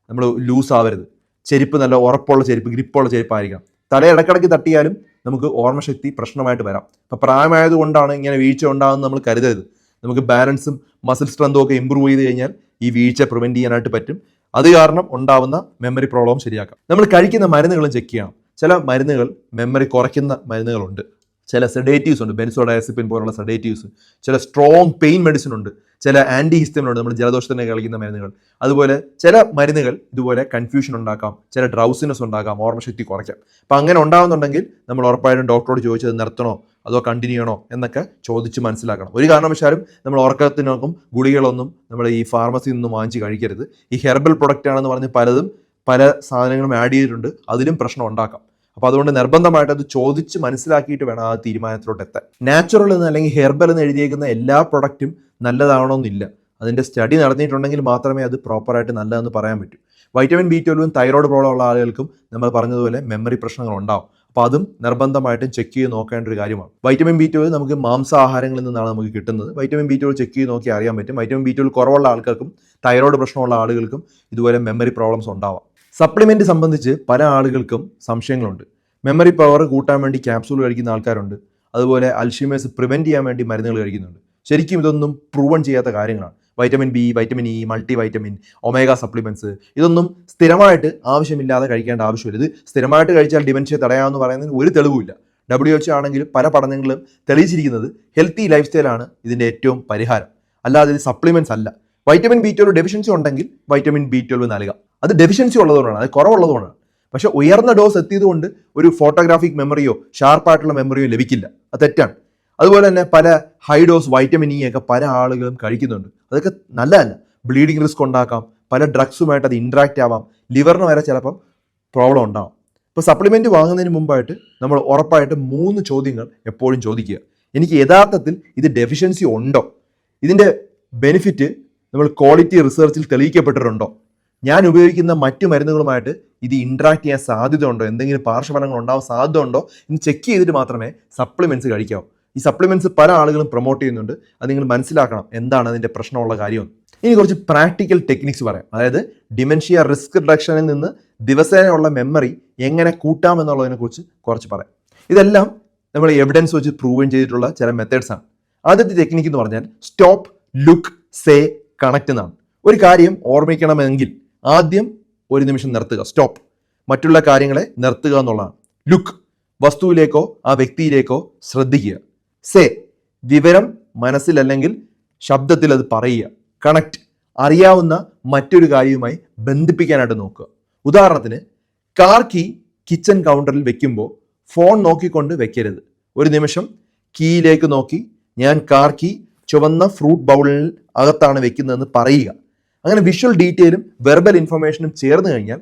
നമ്മൾ ലൂസ് ആവരുത്. ചെരുപ്പ് നല്ല ഉറപ്പുള്ള ചെരുപ്പ്, ഗ്രിപ്പുള്ള ചെരുപ്പായിരിക്കണം. തല ഇടയ്ക്കിടയ്ക്ക് തട്ടിയാലും നമുക്ക് ഓർമ്മശക്തി പ്രശ്നമായിട്ട് വരാം. അപ്പോൾ പ്രായമായതുകൊണ്ടാണ് ഇങ്ങനെ വീഴ്ച ഉണ്ടാകുന്നത് നമ്മൾ കരുതരുത്. നമുക്ക് ബാലൻസും മസിൽ സ്ട്രെങ്തും ഒക്കെ ഇമ്പ്രൂവ് ചെയ്ത് കഴിഞ്ഞാൽ ഈ വീഴ്ച പ്രിവെൻറ്റ് ചെയ്യാനായിട്ട് പറ്റും. അത് കാരണം ഉണ്ടാവുന്ന മെമ്മറി പ്രോബ്ലം ശരിയാക്കാം. നമ്മൾ കഴിക്കുന്ന മരുന്നുകളും ചെക്ക് ചെയ്യണം. ചില മരുന്നുകൾ മെമ്മറി കുറയ്ക്കുന്ന മരുന്നുകളുണ്ട്. ചില സെഡേറ്റീവ്സ് ഉണ്ട്, ബെൻസോഡയസിപ്പിൻ പോലുള്ള സെഡേറ്റീവ്സ്. ചില സ്ട്രോങ് പെയിൻ മെഡിസിൻ ഉണ്ട്. ചില ആൻറ്റി ഹിസ്റ്റമിനുണ്ട്, നമ്മൾ ജലദോഷത്തിന് കളിക്കുന്ന മരുന്നുകൾ. അതുപോലെ ചില മരുന്നുകൾ ഇതുപോലെ കൺഫ്യൂഷൻ ഉണ്ടാക്കാം, ചില ഡ്രൗസിനെസ് ഉണ്ടാക്കാം, ഓർമ്മശക്തി കുറയ്ക്കാം. അപ്പം അങ്ങനെ ഉണ്ടാകുന്നുണ്ടെങ്കിൽ നമ്മൾ ഉറപ്പായിട്ടും ഡോക്ടറോട് ചോദിച്ചത് നിർത്തണോ അതോ കണ്ടിന്യൂ ചെയ്യണോ എന്നൊക്കെ ചോദിച്ച് മനസ്സിലാക്കണം. ഒരു കാരണവശാലും നമ്മൾ ഉറക്കത്തിനൊന്നും ഗുളികളൊന്നും നമ്മൾ ഈ ഫാർമസിയിൽ നിന്നും വാങ്ങിച്ച് കഴിക്കരുത്. ഈ ഹെർബൽ പ്രൊഡക്റ്റ് ആണെന്ന് പറഞ്ഞ് പലതും പല സാധനങ്ങളും ആഡ് ചെയ്തിട്ടുണ്ട്, അതിലും പ്രശ്നം ഉണ്ടാക്കാം. അപ്പോൾ അതുകൊണ്ട് നിർബന്ധമായിട്ട് അത് ചോദിച്ച് മനസ്സിലാക്കിയിട്ട് വേണം ആ തീരുമാനത്തിലോട്ട് എത്താൻ. നാച്ചുറൽ എന്ന് അല്ലെങ്കിൽ ഹെർബൽ എന്ന് എഴുതിയേക്കുന്ന എല്ലാ പ്രൊഡക്റ്റും നല്ലതാവണമെന്നില്ല. അതിൻ്റെ സ്റ്റഡി നടത്തിയിട്ടുണ്ടെങ്കിൽ മാത്രമേ അത് പ്രോപ്പറായിട്ട് നല്ലതെന്ന് പറയാൻ പറ്റൂ. വൈറ്റമിൻ B12 തൈറോയ്ഡ് പ്രോബ്ലം ഉള്ള ആളുകൾക്കും നമ്മൾ പറഞ്ഞതുപോലെ മെമ്മറി പ്രശ്നങ്ങൾ ഉണ്ടാവും. അപ്പോൾ അതും നിർബന്ധമായിട്ടും ചെക്ക് ചെയ്ത് നോക്കേണ്ട ഒരു കാര്യമാണ്. വൈറ്റമിൻ B12 നമുക്ക് മാംസാഹാരങ്ങളിൽ നിന്നാണ് നമുക്ക് കിട്ടുന്നത്. വൈറ്റമിൻ B12 ചെക്ക് ചെയ്ത് നോക്കി അറിയാൻ പറ്റും. വൈറ്റമിൻ B12 കുറവുള്ള ആൾക്കാർക്കും തൈറോയ്ഡ് പ്രശ്നമുള്ള ആളുകൾക്കും ഇതുപോലെ മെമ്മറി പ്രോബ്ലംസ് ഉണ്ടാവാം. സപ്ലിമെൻറ്റ് സംബന്ധിച്ച് പല ആളുകൾക്കും സംശയങ്ങളുണ്ട്. മെമ്മറി പവർ കൂട്ടാൻ വേണ്ടി ക്യാപ്സൂൾ കഴിക്കുന്ന ആൾക്കാരുണ്ട്. അതുപോലെ അൽഷിമേഴ്സ് പ്രിവെൻറ്റ് ചെയ്യാൻ വേണ്ടി മരുന്നുകൾ കഴിക്കുന്നുണ്ട്. ശരിക്കും ഇതൊന്നും പ്രൂവൺ ചെയ്യാത്ത കാര്യങ്ങളാണ്. Vitamin B, vitamin E, multi vitamin, omega supplements ഇതൊന്നും സ്ഥിരമായിട്ട് ആവശ്യമില്ലാതെ കഴിക്കേണ്ട ആവശ്യമില്ല. ഇത് സ്ഥിരമായിട്ട് കഴിച്ചാൽ ഡിമെൻഷ്യ തടയാമെന്ന് പറയുന്നതിന് ഒരു തെളിവുമില്ല. WHO ആണെങ്കിലും പല പഠനങ്ങളും തെളിയിച്ചിരിക്കുന്നത് ഹെൽത്തി ലൈഫ് സ്റ്റൈലാണ് ഇതിൻ്റെ ഏറ്റവും പരിഹാരം, അല്ലാതെ ഇത് സപ്ലിമെൻറ്റ്സ് അല്ല. വൈറ്റമിൻ B12 ഡെഫിഷ്യൻസി ഉണ്ടെങ്കിൽ വൈറ്റമിൻ B12 നൽകാം. അത് ഡെഫിഷ്യൻസി ഉള്ളതുകൊണ്ടാണ്, അത് കുറവുള്ളതുകൊണ്ടാണ്. പക്ഷെ ഉയർന്ന ഡോസ് എത്തിയതുകൊണ്ട് ഒരു ഫോട്ടോഗ്രാഫിക് മെമ്മറിയോ ഷാർപ്പായിട്ടുള്ള മെമ്മറിയോ ലഭിക്കില്ല, അത് തെറ്റാണ്. അതുപോലെ തന്നെ പല ഹൈ ഡോസ് വൈറ്റമിൻ E ഒക്കെ പല ആളുകളും കഴിക്കുന്നുണ്ട്. അതൊക്കെ നല്ലതല്ല, ബ്ലീഡിങ് റിസ്ക് ഉണ്ടാക്കാം, പല ഡ്രഗ്സുമായിട്ട് അത് ഇൻട്രാക്റ്റ് ആവാം, ലിവറിന് വരെ ചിലപ്പം പ്രോബ്ലം ഉണ്ടാവും. ഇപ്പോൾ സപ്ലിമെൻറ്റ് വാങ്ങുന്നതിന് മുമ്പായിട്ട് നമ്മൾ ഉറപ്പായിട്ട് 3 ചോദ്യങ്ങൾ എപ്പോഴും ചോദിക്കുക. എനിക്ക് യഥാർത്ഥത്തിൽ ഇത് ഡെഫിഷ്യൻസി ഉണ്ടോ? ഇതിൻ്റെ ബെനിഫിറ്റ് നമ്മൾ ക്വാളിറ്റി റിസർച്ചിൽ തെളിയിക്കപ്പെട്ടിട്ടുണ്ടോ? ഞാൻ ഉപയോഗിക്കുന്ന മറ്റു മരുന്നുകളുമായിട്ട് ഇത് ഇൻട്രാക്ട് ചെയ്യാൻ സാധ്യത ഉണ്ടോ? എന്തെങ്കിലും പാർശ്വഫലങ്ങൾ ഉണ്ടാവാൻ സാധ്യത ഉണ്ടോ എന്ന് ചെക്ക് ചെയ്തിട്ട് മാത്രമേ സപ്ലിമെൻറ്റ്സ് കഴിക്കാവൂ. ഈ സപ്ലിമെൻറ്റ്സ് പല ആളുകളും പ്രൊമോട്ട് ചെയ്യുന്നുണ്ട്. അത് നിങ്ങൾ മനസ്സിലാക്കണം എന്താണ് അതിൻ്റെ പ്രശ്നമുള്ള കാര്യം. ഇനി കുറച്ച് പ്രാക്ടിക്കൽ ടെക്നിക്സ് പറയാം. അതായത് ഡിമെൻഷ്യ റിസ്ക് റിഡക്ഷനിൽ നിന്ന് ദിവസേനയുള്ള മെമ്മറി എങ്ങനെ കൂട്ടാമെന്നുള്ളതിനെ കുറിച്ച് കുറച്ച് പറയാം. ഇതെല്ലാം നമ്മൾ എവിഡൻസ് വെച്ച് പ്രൂവൻ ചെയ്തിട്ടുള്ള ചില മെത്തേഡ്സാണ്. ആദ്യത്തെ ടെക്നിക്ക് എന്ന് പറഞ്ഞാൽ സ്റ്റോപ്പ്, ലുക്ക്, സേ, കണക്റ്റ് എന്നാണ്. ഒരു കാര്യം ഓർമ്മിക്കണമെങ്കിൽ ആദ്യം 1 നിമിഷം നിർത്തുക, സ്റ്റോപ്പ്. മറ്റുള്ള കാര്യങ്ങളെ നിർത്തുക എന്നുള്ളതാണ്. ലുക്ക്, വസ്തുവിലേക്കോ ആ വ്യക്തിയിലേക്കോ ശ്രദ്ധിക്കുക. സേ, വിവരം മനസ്സിലല്ലെങ്കിൽ ശബ്ദത്തിൽ അത് പറയുക. കണക്ട്, അറിയാവുന്ന മറ്റൊരു കാര്യവുമായി ബന്ധിപ്പിക്കാനായിട്ട് നോക്കുക. ഉദാഹരണത്തിന്, കാർ കീ കിച്ചൺ കൗണ്ടറിൽ വെക്കുമ്പോൾ ഫോൺ നോക്കിക്കൊണ്ട് വെക്കരുത്. ഒരു നിമിഷം കീയിലേക്ക് നോക്കി ഞാൻ കാർ കീ ചുവന്ന ഫ്രൂട്ട് ബൗളിൽ അകത്താണ് വെക്കുന്നതെന്ന് പറയുക. അങ്ങനെ വിഷ്വൽ ഡീറ്റെയിലും വെർബൽ ഇൻഫർമേഷനും ചേർന്ന് കഴിഞ്ഞാൽ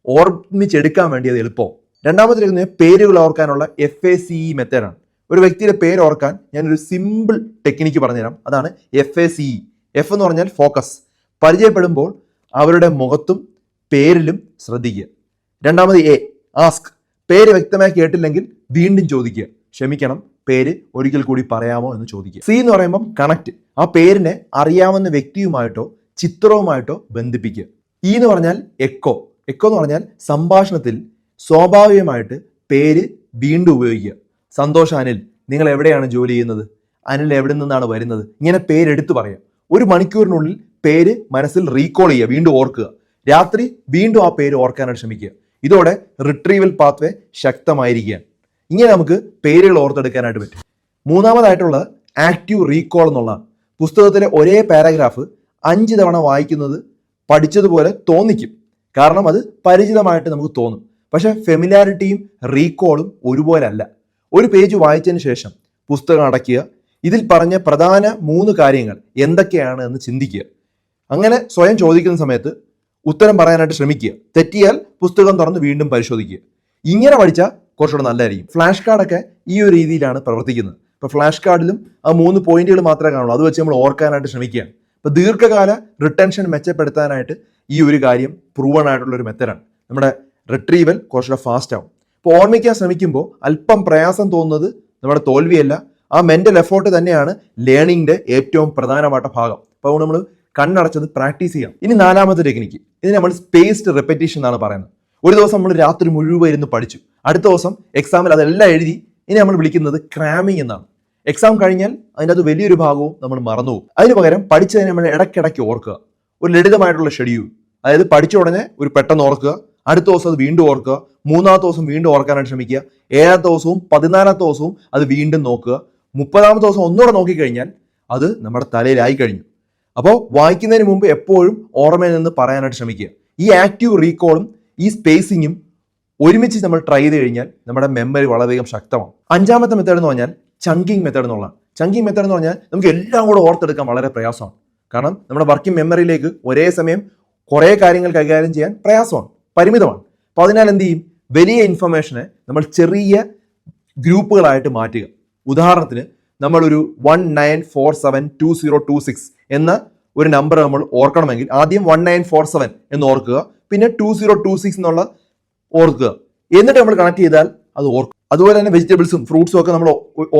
ഓർമ്മിച്ചെടുക്കാൻ വേണ്ടി അത് എളുപ്പമാവും. രണ്ടാമത്തെ പേരുകൾ ഓർക്കാനുള്ള FACE മെത്തേഡാണ്. ഒരു വ്യക്തിയുടെ പേര് ഓർക്കാൻ ഞാനൊരു സിമ്പിൾ ടെക്നിക്ക് പറഞ്ഞുതരാം. അതാണ് FACE. എഫ് എന്ന് പറഞ്ഞാൽ ഫോക്കസ്, പരിചയപ്പെടുമ്പോൾ അവരുടെ മുഖത്തും പേരിലും ശ്രദ്ധിക്കുക. രണ്ടാമത് A, ആസ്ക്, പേര് വ്യക്തമായി കേട്ടില്ലെങ്കിൽ വീണ്ടും ചോദിക്കുക. ക്ഷമിക്കണം, പേര് ഒരിക്കൽ കൂടി പറയാമോ എന്ന് ചോദിക്കുക. C എന്ന് പറയുമ്പം കണക്ട്, ആ പേരിനെ അറിയാവുന്ന വ്യക്തിയുമായിട്ടോ ചിത്രവുമായിട്ടോ ബന്ധിപ്പിക്കുക. E എന്ന് പറഞ്ഞാൽ എക്കോ. എക്കോ എന്ന് പറഞ്ഞാൽ സംഭാഷണത്തിൽ സ്വാഭാവികമായിട്ട് പേര് വീണ്ടും ഉപയോഗിക്കുക. സന്തോഷ്, അനിൽ, നിങ്ങൾ എവിടെയാണ് ജോലി ചെയ്യുന്നത്? അനിൽ എവിടെ നിന്നാണ് വരുന്നത്? ഇങ്ങനെ പേരെടുത്ത് പറയാം. 1 മണിക്കൂറിനുള്ളിൽ പേര് മനസ്സിൽ റീകോൾ ചെയ്യുക, വീണ്ടും ഓർക്കുക. രാത്രി വീണ്ടും ആ പേര് ഓർക്കാനായിട്ട് ശ്രമിക്കുക. ഇതോടെ റിട്രീവൽ പാത്വേ ശക്തമായിരിക്കുകയാണ്. ഇങ്ങനെ നമുക്ക് പേരുകൾ ഓർത്തെടുക്കാനായിട്ട് പറ്റും. മൂന്നാമതായിട്ടുള്ളത് ആക്റ്റീവ് റീകോൾ എന്നുള്ളതാണ്. പുസ്തകത്തിലെ ഒരേ പാരഗ്രാഫ് 5 തവണ വായിക്കുന്നത് പഠിച്ചതുപോലെ തോന്നിക്കും. കാരണം അത് പരിചിതമായിട്ട് നമുക്ക് തോന്നും. പക്ഷെ ഫെമിലാരിറ്റിയും റീകോളും ഒരുപോലെ അല്ല. ഒരു പേജ് വായിച്ചതിന് ശേഷം പുസ്തകം അടയ്ക്കുക. ഇതിൽ പറഞ്ഞ പ്രധാന 3 കാര്യങ്ങൾ എന്തൊക്കെയാണ് എന്ന് ചിന്തിക്കുക. അങ്ങനെ സ്വയം ചോദിക്കുന്ന സമയത്ത് ഉത്തരം പറയാനായിട്ട് ശ്രമിക്കുക. തെറ്റിയാൽ പുസ്തകം തുറന്ന് വീണ്ടും പരിശോധിക്കുക. ഇങ്ങനെ പഠിച്ചാൽ കുറച്ചുകൂടെ നല്ലതായിരിക്കും. ഫ്ലാഷ് കാർഡൊക്കെ ഈ ഒരു രീതിയിലാണ് പ്രവർത്തിക്കുന്നത്. ഇപ്പോൾ ഫ്ലാഷ് കാർഡിലും ആ 3 പോയിന്റുകൾ മാത്രമേ കാണുള്ളൂ. അത് വെച്ച് നമ്മൾ ഓർക്കാനായിട്ട് ശ്രമിക്കുകയാണ്. ഇപ്പോൾ ദീർഘകാല റിട്ടൻഷൻ മെച്ചപ്പെടുത്താനായിട്ട് ഈ ഒരു കാര്യം പ്രൂവൺ ആയിട്ടുള്ള ഒരു മെത്തഡാണ്. നമ്മുടെ റിട്രീവൽ കുറച്ചുകൂടെ ഫാസ്റ്റ് ആവും. ഇപ്പോൾ ഓർമ്മിക്കാൻ ശ്രമിക്കുമ്പോൾ അല്പം പ്രയാസം തോന്നുന്നത് നമ്മുടെ തോൽവിയല്ല, ആ മെന്റൽ എഫേർട്ട് തന്നെയാണ് ലേണിംഗിന്റെ ഏറ്റവും പ്രധാനപ്പെട്ട ഭാഗം. അപ്പോൾ നമ്മൾ കണ്ണടച്ചത് പ്രാക്ടീസ് ചെയ്യാം. ഇനി 4മത്തെ ടെക്നിക്ക്, ഇത് നമ്മൾ സ്പേസ്ഡ് റെപ്പറ്റീഷൻ എന്നാണ് പറയുന്നത്. ഒരു ദിവസം നമ്മൾ രാത്രി മുഴുവൻ ഇരുന്ന് പഠിച്ചു, അടുത്ത ദിവസം എക്സാമിൽ അതെല്ലാം എഴുതി. ഇനി നമ്മൾ വിളിക്കുന്നത് ക്രാമിംഗ് എന്നാണ്. എക്സാം കഴിഞ്ഞാൽ അതിൻ്റെ അത് വലിയൊരു ഭാഗവും നമ്മൾ മറന്നുപോകും. അതിന് പകരം പഠിച്ചതിനെ നമ്മൾ ഇടയ്ക്കിടയ്ക്ക് ഓർക്കുക. ഒരു ലളിതമായിട്ടുള്ള ഷെഡ്യൂൾ, അതായത് പഠിച്ച ഉടനെ ഒരു പെട്ടെന്ന് ഓർക്കുക, അടുത്ത ദിവസം അത് വീണ്ടും ഓർക്കുക, 3ാമത്തെ ദിവസം വീണ്ടും ഓർക്കാനായിട്ട് ശ്രമിക്കുക, 7ാമത്തെ ദിവസവും 14ാമത്തെ ദിവസവും അത് വീണ്ടും നോക്കുക, 30ാമത്തെ ദിവസം ഒന്നുകൂടെ നോക്കിക്കഴിഞ്ഞാൽ അത് നമ്മുടെ തലയിലായി കഴിഞ്ഞു. അപ്പോൾ വായിക്കുന്നതിന് മുമ്പ് എപ്പോഴും ഓർമ്മയിൽ നിന്ന് പറയാനായിട്ട് ശ്രമിക്കുക. ഈ ആക്റ്റീവ് റീകോളും ഈ സ്പേസിങ്ങും ഒരുമിച്ച് നമ്മൾ ട്രൈ ചെയ്ത് കഴിഞ്ഞാൽ നമ്മുടെ മെമ്മറി വളരെയധികം ശക്തമാണ്. 5മത്തെ മെത്തേഡ് എന്ന് പറഞ്ഞാൽ ചങ്കിങ് മെത്തേഡ് എന്നുള്ളതാണ്. ചങ്കിങ് മെത്തേഡ് എന്ന് പറഞ്ഞാൽ നമുക്ക് എല്ലാം കൂടെ ഓർത്തെടുക്കാൻ വളരെ പ്രയാസമാണ്. കാരണം നമ്മുടെ വർക്കിംഗ് മെമ്മറിയിലേക്ക് ഒരേ സമയം കുറേ കാര്യങ്ങൾ കൈകാര്യം ചെയ്യാൻ പ്രയാസമാണ്, പരിമിതമാണ്. അപ്പോൾ അതിനാൽ എന്ത് ചെയ്യും? വലിയ ഇൻഫർമേഷനെ നമ്മൾ ചെറിയ ഗ്രൂപ്പുകളായിട്ട് മാറ്റുക. ഉദാഹരണത്തിന് നമ്മളൊരു 19472026 എന്ന ഒരു നമ്പർ നമ്മൾ ഓർക്കണമെങ്കിൽ ആദ്യം 1947 എന്ന് ഓർക്കുക, പിന്നെ 2026 എന്നുള്ള ഓർക്കുക, എന്നിട്ട് നമ്മൾ കണക്ട് ചെയ്താൽ അത് ഓർക്കും. അതുപോലെ തന്നെ വെജിറ്റബിൾസും ഫ്രൂട്ട്സും ഒക്കെ നമ്മൾ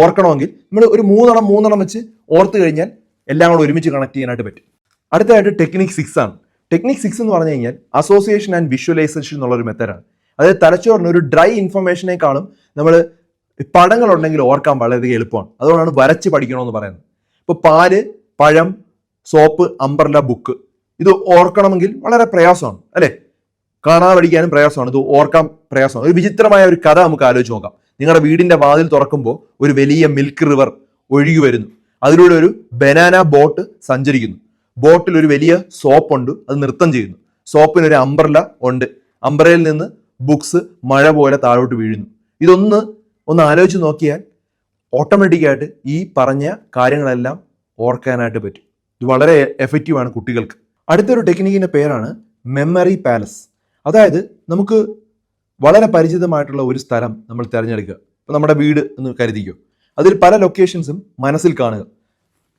ഓർക്കണമെങ്കിൽ നമ്മൾ ഒരു 3 വെച്ച് ഓർത്ത് കഴിഞ്ഞാൽ എല്ലാം കൂടെ ഒരുമിച്ച് കണക്ട് ചെയ്യാനായിട്ട് പറ്റും. അടുത്തതായിട്ട് ടെക്നിക് 6 ആണ്. ടെക്നിക് 6 എന്ന് പറഞ്ഞു കഴിഞ്ഞാൽ അസോസിയേഷൻ ആൻഡ് വിഷ്വലൈസേഷൻ എന്നുള്ളൊരു മെത്തേഡാണ്. അതായത് തലച്ചോറിന് ഒരു ഡ്രൈ ഇൻഫർമേഷനേക്കാളും നമ്മൾ പടങ്ങളുണ്ടെങ്കിൽ ഓർക്കാൻ വളരെയധികം എളുപ്പമാണ്. അതുകൊണ്ടാണ് വരച്ച് പഠിക്കണമെന്ന് പറയുന്നത്. ഇപ്പോൾ പാല്, പഴം, സോപ്പ്, അംബ്രല്ല, ബുക്ക്, ഇത് ഓർക്കണമെങ്കിൽ വളരെ പ്രയാസമാണ് അല്ലേ? കാണാതെ പഠിക്കാനും പ്രയാസമാണ്, ഇത് ഓർക്കാൻ പ്രയാസമാണ്. ഒരു വിചിത്രമായ ഒരു കഥ നമുക്ക് ആലോചിച്ച് നോക്കാം. നിങ്ങളുടെ വീടിന്റെ വാതിൽ തുറക്കുമ്പോൾ ഒരു വലിയ മിൽക്ക് റിവർ ഒഴുകി വരുന്നു. അതിലൂടെ ഒരു ബനാന ബോട്ട് സഞ്ചരിക്കുന്നു. ബോട്ടിൽ ഒരു വലിയ സോപ്പ് ഉണ്ട്, അത് നൃത്തം ചെയ്യുന്നു. സോപ്പിനൊരു അംബ്രല്ല ഉണ്ട്, അംബ്രയിൽ നിന്ന് ബുക്സ് മഴ പോലെ താഴോട്ട് വീഴുന്നു. ഇതൊന്ന് ആലോചിച്ച് നോക്കിയാൽ ഓട്ടോമാറ്റിക്കായിട്ട് ഈ പറഞ്ഞ കാര്യങ്ങളെല്ലാം ഓർക്കാനായിട്ട് പറ്റും. ഇത് വളരെ എഫക്റ്റീവാണ് കുട്ടികൾക്ക്. അടുത്തൊരു ടെക്നിക്കിന്റെ പേരാണ് മെമ്മറി പാലസ്. അതായത് നമുക്ക് വളരെ പരിചിതമായിട്ടുള്ള ഒരു സ്ഥലം നമ്മൾ തിരഞ്ഞെടുക്കുക. ഇപ്പം നമ്മുടെ വീട് എന്ന് കരുതിക്കോ, അതിൽ പല ലൊക്കേഷൻസും മനസ്സിൽ കാണുക.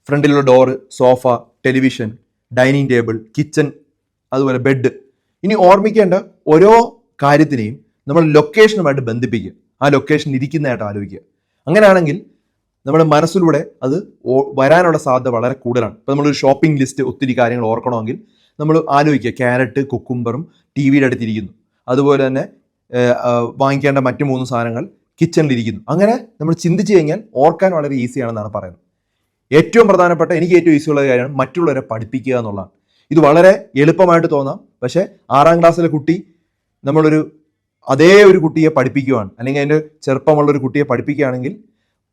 ഫ്രണ്ടിലുള്ള door, sofa, television, dining table, kitchen, അതുപോലെ ബെഡ്. ഇനി ഓർമ്മിക്കേണ്ട ഓരോ കാര്യത്തിനെയും നമ്മൾ ലൊക്കേഷനുമായിട്ട് ബന്ധിപ്പിക്കുക. ആ ലൊക്കേഷൻ ഇരിക്കുന്നതായിട്ട് ആലോചിക്കുക. അങ്ങനെയാണെങ്കിൽ നമ്മുടെ മനസ്സിലൂടെ അത് വരാനുള്ള സാധ്യത വളരെ കൂടുതലാണ്. ഇപ്പോൾ നമ്മളൊരു ഷോപ്പിംഗ് ലിസ്റ്റ് ഒത്തിരി കാര്യങ്ങൾ ഓർക്കണമെങ്കിൽ നമ്മൾ ആലോചിക്കുക, ക്യാരറ്റ്, കുക്കുംബറും TV-യുടെ അടുത്തിരിക്കുന്നു. അതുപോലെ തന്നെ വാങ്ങിക്കേണ്ട മറ്റു 3 സാധനങ്ങൾ കിച്ചണിലിരിക്കുന്നു. അങ്ങനെ നമ്മൾ ചിന്തിച്ചു കഴിഞ്ഞാൽ ഓർക്കാൻ വളരെ ഈസിയാണെന്നാണ് പറയുന്നത്. ഏറ്റവും പ്രധാനപ്പെട്ട, എനിക്ക് ഏറ്റവും ഈസിയുള്ള കാര്യമാണ് മറ്റുള്ളവരെ പഠിപ്പിക്കുക എന്നുള്ളതാണ്. ഇത് വളരെ എളുപ്പമായിട്ട് തോന്നാം, പക്ഷേ 6ാം ക്ലാസ്സിലെ കുട്ടി അതേ ഒരു കുട്ടിയെ പഠിപ്പിക്കുകയാണ്, അല്ലെങ്കിൽ അതിൻ്റെ ചെറുപ്പമുള്ള ഒരു കുട്ടിയെ പഠിപ്പിക്കുകയാണെങ്കിൽ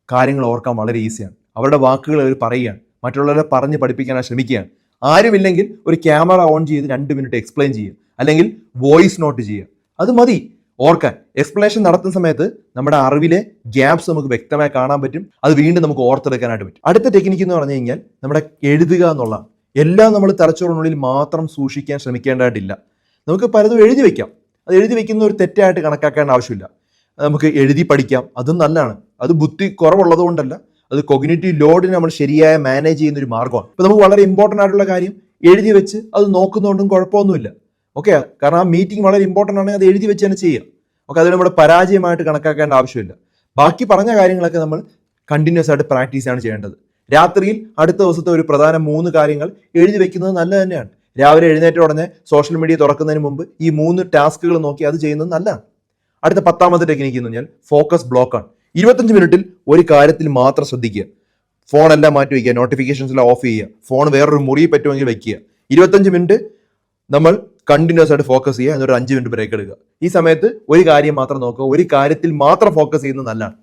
കാര്യങ്ങൾ ഓർക്കാൻ വളരെ ഈസിയാണ്. അവരുടെ വാക്കുകൾ അവർ പറയുകയാണ്, മറ്റുള്ളവരെ പറഞ്ഞ് പഠിപ്പിക്കാനായി ശ്രമിക്കുകയാണ്. ആരുമില്ലെങ്കിൽ ഒരു ക്യാമറ ഓൺ ചെയ്ത് 2 മിനിറ്റ് എക്സ്പ്ലെയിൻ ചെയ്യുക, അല്ലെങ്കിൽ വോയിസ് നോട്ട് ചെയ്യുക. അത് മതി ഓർക്കാൻ. എക്സ്പ്ലനേഷൻ നടത്തുന്ന സമയത്ത് നമ്മുടെ അറിവിലെ ഗ്യാപ്സ് നമുക്ക് വ്യക്തമായി കാണാൻ പറ്റും. അത് വീണ്ടും നമുക്ക് ഓർത്തെടുക്കാനായിട്ട് പറ്റും. അടുത്ത ടെക്നിക്ക് എന്ന് പറഞ്ഞു കഴിഞ്ഞാൽ നമ്മുടെ എഴുതുക എന്നുള്ളതാണ്. എല്ലാം നമ്മൾ തലച്ചോറിനുള്ളിൽ മാത്രം സൂക്ഷിക്കാൻ ശ്രമിക്കേണ്ടതായിട്ടില്ല. നമുക്ക് പലതും എഴുതി വെക്കാം. അത് എഴുതി വെക്കുന്ന ഒരു തെറ്റായിട്ട് കണക്കാക്കേണ്ട ആവശ്യമില്ല. നമുക്ക് എഴുതി പഠിക്കാം, അതും നല്ലതാണ്. അത് ബുദ്ധി കുറവുള്ളത് കൊണ്ടല്ല, അത് കൊഗ്നിറ്റീവ് ലോഡിനെ നമ്മൾ ശരിയായ മാനേജ് ചെയ്യുന്ന ഒരു മാർഗ്ഗമാണ്. ഇപ്പോൾ നമുക്ക് വളരെ ഇമ്പോർട്ടൻ്റ് ആയിട്ടുള്ള കാര്യം എഴുതി വെച്ച് അത് നോക്കുന്നതുകൊണ്ടും കുഴപ്പമൊന്നുമില്ല. ഓക്കെ, കാരണം ആ മീറ്റിംഗ് വളരെ ഇമ്പോർട്ടൻ്റ് ആണെങ്കിൽ അത് എഴുതി വെച്ച് തന്നെ ചെയ്യാം. ഓക്കെ, അത് നമ്മുടെ പരാജയമായിട്ട് കണക്കാക്കേണ്ട ആവശ്യമില്ല. ബാക്കി പറഞ്ഞ കാര്യങ്ങളൊക്കെ നമ്മൾ കണ്ടിന്യൂസ് ആയിട്ട് പ്രാക്ടീസ് ആണ് ചെയ്യേണ്ടത്. രാത്രിയിൽ അടുത്ത ദിവസത്തെ ഒരു പ്രധാന 3 കാര്യങ്ങൾ എഴുതി വെക്കുന്നത് നല്ലത് തന്നെയാണ്. രാവിലെ എഴുന്നേറ്റ ഉടനെ സോഷ്യൽ മീഡിയ തുറക്കുന്നതിന് മുമ്പ് ഈ 3 ടാസ്കുകൾ നോക്കി അത് ചെയ്യുന്നത് നല്ലതാണ്. അടുത്ത 10ാമത്തെ ടെക്നിക്ക് എന്ന് പറഞ്ഞാൽ ഫോക്കസ് ബ്ലോക്കാണ്. 25 മിനിറ്റിൽ ഒരു കാര്യത്തിൽ മാത്രം ശ്രദ്ധിക്കുക. ഫോണെല്ലാം മാറ്റി വയ്ക്കുക, നോട്ടിഫിക്കേഷൻസ് എല്ലാം ഓഫ് ചെയ്യുക, ഫോൺ വേറൊരു മുറിയിൽ പറ്റുമെങ്കിൽ വയ്ക്കുക. 25 മിനിറ്റ് നമ്മൾ കണ്ടിന്യൂസ് ആയിട്ട് ഫോക്കസ് ചെയ്യുക, എന്നൊരു 5 മിനിറ്റ് ബ്രേക്ക് എടുക്കുക. ഈ സമയത്ത് ഒരു കാര്യം മാത്രം നോക്കുക, ഒരു കാര്യത്തിൽ മാത്രം ഫോക്കസ് ചെയ്യുന്നത് നല്ലതാണ്.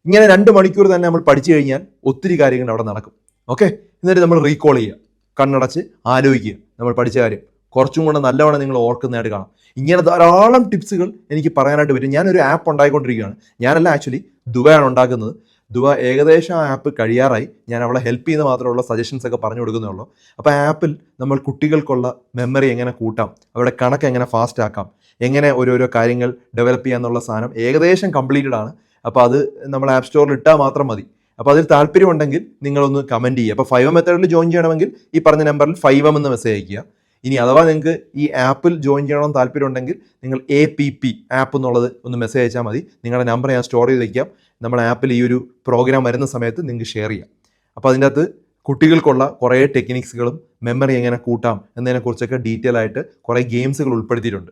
ഇങ്ങനെ 2 മണിക്കൂർ തന്നെ നമ്മൾ പഠിച്ചു കഴിഞ്ഞാൽ ഒത്തിരി കാര്യങ്ങൾ അവിടെ നടക്കും. ഓക്കെ, എന്നിട്ട് നമ്മൾ റീകോൾ ചെയ്യുക, കണ്ണടച്ച് ആലോചിക്കുക നമ്മൾ പഠിച്ച കാര്യം. കുറച്ചും കൂടെ നല്ലവണ്ണം നിങ്ങൾ ഓർക്കുന്നതായിട്ട് കാണാം. ഇങ്ങനെ ധാരാളം ടിപ്സുകൾ എനിക്ക് പറയാനായിട്ട് പറ്റും. ഞാനൊരു ആപ്പ് ഉണ്ടായിക്കൊണ്ടിരിക്കുകയാണ്. ഞാനല്ല, ആക്ച്വലി ദുബയാണ് ഉണ്ടാക്കുന്നത്. ദുബ ഏകദേശം ആ ആപ്പ് കഴിയാറായി. ഞാൻ അവളെ ഹെൽപ്പ് ചെയ്യുന്ന മാത്രമുള്ള സജഷൻസ് ഒക്കെ പറഞ്ഞു കൊടുക്കുന്നുള്ളൂ. അപ്പോൾ ആ ആപ്പിൽ നമ്മൾ കുട്ടികൾക്കുള്ള മെമ്മറി എങ്ങനെ കൂട്ടാം, അവരുടെ കണക്ക് എങ്ങനെ ഫാസ്റ്റ് ആക്കാം, എങ്ങനെ ഓരോരോ കാര്യങ്ങൾ ഡെവലപ്പ് ചെയ്യാന്നുള്ള സാധനം ഏകദേശം കംപ്ലീറ്റഡ് ആണ്. അപ്പോൾ അത് നമ്മൾ ആപ്പ് സ്റ്റോറിൽ ഇട്ടാൽ മാത്രം മതി. അപ്പോൾ അതിൽ താല്പര്യമുണ്ടെങ്കിൽ നിങ്ങളൊന്ന് കമൻറ്റ് ചെയ്യുക. അപ്പോൾ 5M മെത്തേഡിൽ ജോയിൻ ചെയ്യണമെങ്കിൽ ഈ പറഞ്ഞ നമ്പറിൽ 5M എന്ന് മെസ്സേജ് അയക്കുക. ഇനി അഥവാ നിങ്ങൾക്ക് ഈ ആപ്പിൽ ജോയിൻ ചെയ്യണമെന്ന് താല്പര്യമുണ്ടെങ്കിൽ നിങ്ങൾ APP ആപ്പ് എന്നുള്ളത് ഒന്ന് മെസ്സേജ് അയച്ചാൽ മതി. നിങ്ങളുടെ നമ്പർ ഞാൻ സ്റ്റോർ ചെയ്ത് വയ്ക്കാം. നമ്മുടെ ആപ്പിൽ ഈ ഒരു പ്രോഗ്രാം വരുന്ന സമയത്ത് നിങ്ങൾക്ക് ഷെയർ ചെയ്യാം. അപ്പോൾ അതിൻ്റെ അകത്ത് കുട്ടികൾക്കുള്ള കുറേ ടെക്നിക്സുകളും മെമ്മറി എങ്ങനെ കൂട്ടാം എന്നതിനെക്കുറിച്ചൊക്കെ ഡീറ്റെയിൽ ആയിട്ട് കുറേ ഗെയിംസുകൾ ഉൾപ്പെടുത്തിയിട്ടുണ്ട്.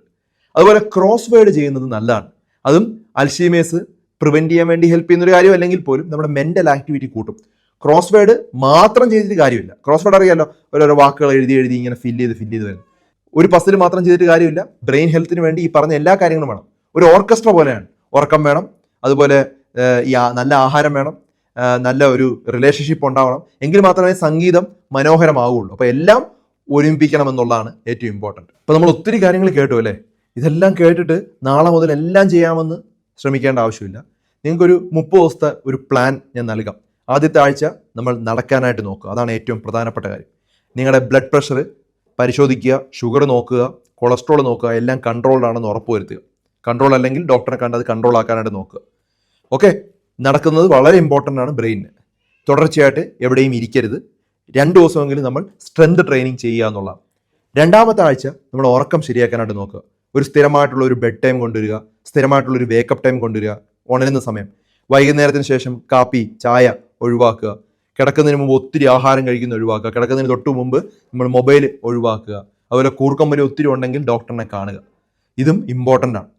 അതുപോലെ ക്രോസ് വേർഡ് ചെയ്യുന്നത് നല്ലതാണ്. അതും അൽഷീമേഴ്സ് പ്രിവെൻറ്റ് ചെയ്യാൻ വേണ്ടി ഹെൽപ്പ് ചെയ്യുന്നൊരു കാര്യം അല്ലെങ്കിൽ പോലും നമ്മുടെ മെൻ്റൽ ആക്ടിവിറ്റി കൂട്ടും. ക്രോസ് വേർഡ് മാത്രം ചെയ്തിട്ട് കാര്യമില്ല. ക്രോസ് വേർഡ് അറിയാമല്ലോ, ഓരോരോ വാക്കുകൾ എഴുതി ഇങ്ങനെ ഫില്ല് ചെയ്ത് വരും. ഒരു പസിൽ മാത്രം ചെയ്തിട്ട് കാര്യമില്ല. ബ്രെയിൻ ഹെൽത്തിന് വേണ്ടി ഈ പറഞ്ഞ എല്ലാ കാര്യങ്ങളും വേണം. ഒരു ഓർക്കസ്ട്ര പോലെയാണ്. ഉറക്കം വേണം, അതുപോലെ നല്ല ആഹാരം വേണം, നല്ല ഒരു റിലേഷൻഷിപ്പ് ഉണ്ടാവണം. എങ്കിൽ മാത്രമേ സംഗീതം മനോഹരമാവുകയുള്ളൂ. അപ്പോൾ എല്ലാം ഒരുമിപ്പിക്കണം എന്നുള്ളതാണ് ഏറ്റവും ഇമ്പോർട്ടൻറ്റ്. അപ്പോൾ നമ്മൾ ഒത്തിരി കാര്യങ്ങൾ കേട്ടു അല്ലേ? ഇതെല്ലാം കേട്ടിട്ട് നാളെ മുതൽ എല്ലാം ചെയ്യാമെന്ന് ശ്രമിക്കേണ്ട ആവശ്യമില്ല. നിങ്ങൾക്കൊരു 30 ദിവസത്തെ ഒരു പ്ലാൻ ഞാൻ നൽകാം. ആദ്യത്തെ ആഴ്ച നമ്മൾ നടക്കാനായിട്ട് നോക്കുക. അതാണ് ഏറ്റവും പ്രധാനപ്പെട്ട കാര്യം. നിങ്ങളുടെ ബ്ലഡ് പ്രഷർ പരിശോധിക്കുക, ഷുഗർ നോക്കുക, കൊളസ്ട്രോൾ നോക്കുക, എല്ലാം കൺട്രോൾഡ് ആണെന്ന് ഉറപ്പുവരുത്തുക. കൺട്രോൾ അല്ലെങ്കിൽ ഡോക്ടറെ കണ്ട് അത് കൺട്രോൾ ആക്കാനായിട്ട് നോക്കുക. ഓക്കെ, നടക്കുന്നത് വളരെ ഇമ്പോർട്ടൻ്റ് ആണ് ബ്രെയിനിന്. തുടർച്ചയായിട്ട് എവിടെയും ഇരിക്കരുത്. 2 ദിവസമെങ്കിലും നമ്മൾ സ്ട്രെങ്ത് ട്രെയിനിങ് ചെയ്യുക എന്നുള്ളതാണ്. 2ാമത്തെ ആഴ്ച നമ്മൾ ഉറക്കം ശരിയാക്കാനായിട്ട് നോക്കുക. ഒരു സ്ഥിരമായിട്ടുള്ള ഒരു ബെഡ് ടൈം കൊണ്ടുവരിക, സ്ഥിരമായിട്ടുള്ളൊരു വേക്കപ്പ് ടൈം കൊണ്ടുവരിക. ഉണരുന്ന സമയം വൈകുന്നേരത്തിന് ശേഷം കാപ്പി ചായ ഒഴിവാക്കുക. കിടക്കുന്നതിന് മുമ്പ് ഒത്തിരി ആഹാരം കഴിക്കുന്ന ഒഴിവാക്കുക. കിടക്കുന്നതിന് തൊട്ട് മുമ്പ് നമ്മൾ മൊബൈൽ ഒഴിവാക്കുക. അതുപോലെ കൂർക്കമ്പലി ഒത്തിരി ഉണ്ടെങ്കിൽ ഡോക്ടറിനെ കാണുക. ഇതും ഇമ്പോർട്ടൻ്റ് ആണ്.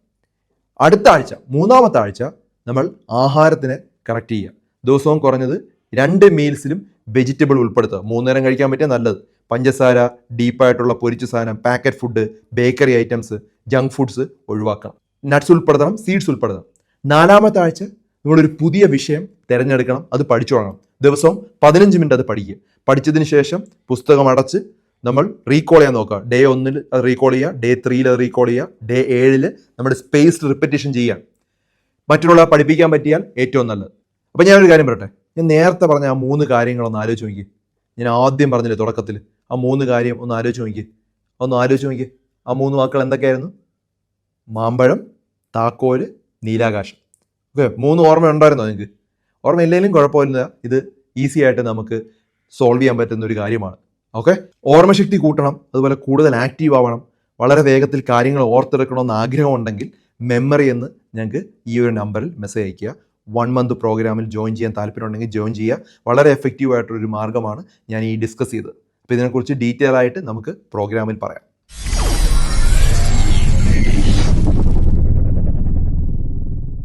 അടുത്ത ആഴ്ച 3ാമത്തെ ആഴ്ച നമ്മൾ ആഹാരത്തിനെ കറക്റ്റ് ചെയ്യുക. ദിവസവും കുറഞ്ഞത് 2 മീൽസിലും വെജിറ്റബിൾ ഉൾപ്പെടുത്തുക. 3 നേരം കഴിക്കാൻ പറ്റിയ നല്ലത്. പഞ്ചസാര, ഡീപ്പായിട്ടുള്ള പൊരിച്ച സാധനം, packet food, bakery items, junk foods ഒഴിവാക്കണം. നട്ട്സ് ഉൾപ്പെടുത്തണം, സീഡ്സ് ഉൾപ്പെടുത്തണം. 4ാമത്തെ ആഴ്ച നമ്മളൊരു പുതിയ വിഷയം തിരഞ്ഞെടുക്കണം, അത് പഠിച്ചു തുടങ്ങണം. ദിവസവും 15 മിനിറ്റ് അത് പഠിക്കുക. പഠിച്ചതിന് ശേഷം പുസ്തകം അടച്ച് നമ്മൾ റീകോൾ ചെയ്യാൻ നോക്കുക. ഡേ 1 അത് റീകോൾ ചെയ്യുക, ഡേ 3 അത് റീകോൾ ചെയ്യുക, ഡേ 7 നമ്മുടെ സ്പേസ്ഡ് റിപ്പറ്റീഷൻ ചെയ്യുക. മറ്റുള്ള പഠിപ്പിക്കാൻ പറ്റിയാൽ ഏറ്റവും നല്ലത്. അപ്പോൾ ഞാനൊരു കാര്യം പറയട്ടെ. ഞാൻ നേരത്തെ പറഞ്ഞ ആ 3 കാര്യങ്ങളൊന്ന് ആലോചിച്ച് നോക്കി. ഞാൻ ആദ്യം പറഞ്ഞില്ലേ തുടക്കത്തിൽ, ആ 3 കാര്യം ഒന്ന് ആലോചിച്ച് നോക്കി. ആ 3 വാക്കുകൾ എന്തൊക്കെയായിരുന്നു? മാമ്പഴം, താക്കോല്, നീലാകാശം. ഓക്കെ, 3 ഓർമ്മ ഉണ്ടായിരുന്നോ നിങ്ങൾക്ക്? ഓർമ്മയില്ലെങ്കിലും കുഴപ്പമില്ല. ഇത് ഈസി ആയിട്ട് നമുക്ക് സോൾവ് ചെയ്യാൻ പറ്റുന്ന ഒരു കാര്യമാണ്. ഓക്കെ, ഓർമ്മശക്തി കൂട്ടണം, അതുപോലെ കൂടുതൽ ആക്റ്റീവ് ആവണം, വളരെ വേഗത്തിൽ കാര്യങ്ങൾ ഓർത്തെടുക്കണമെന്ന് ആഗ്രഹമുണ്ടെങ്കിൽ മെമ്മറി എന്ന് ഞങ്ങൾക്ക് ഈ ഒരു നമ്പറിൽ മെസ്സേജ് അയയ്ക്കുക. 1 മന്ത് പ്രോഗ്രാമിൽ ജോയിൻ ചെയ്യാൻ താല്പര്യമുണ്ടെങ്കിൽ ജോയിൻ ചെയ്യുക. വളരെ എഫക്റ്റീവ് ആയിട്ടൊരു മാർഗ്ഗമാണ് ഞാൻ ഈ ഡിസ്കസ് ചെയ്തത്. അപ്പോൾ ഇതിനെക്കുറിച്ച് ഡീറ്റെയിൽ ആയിട്ട് നമുക്ക് പ്രോഗ്രാമിൽ പറയാം.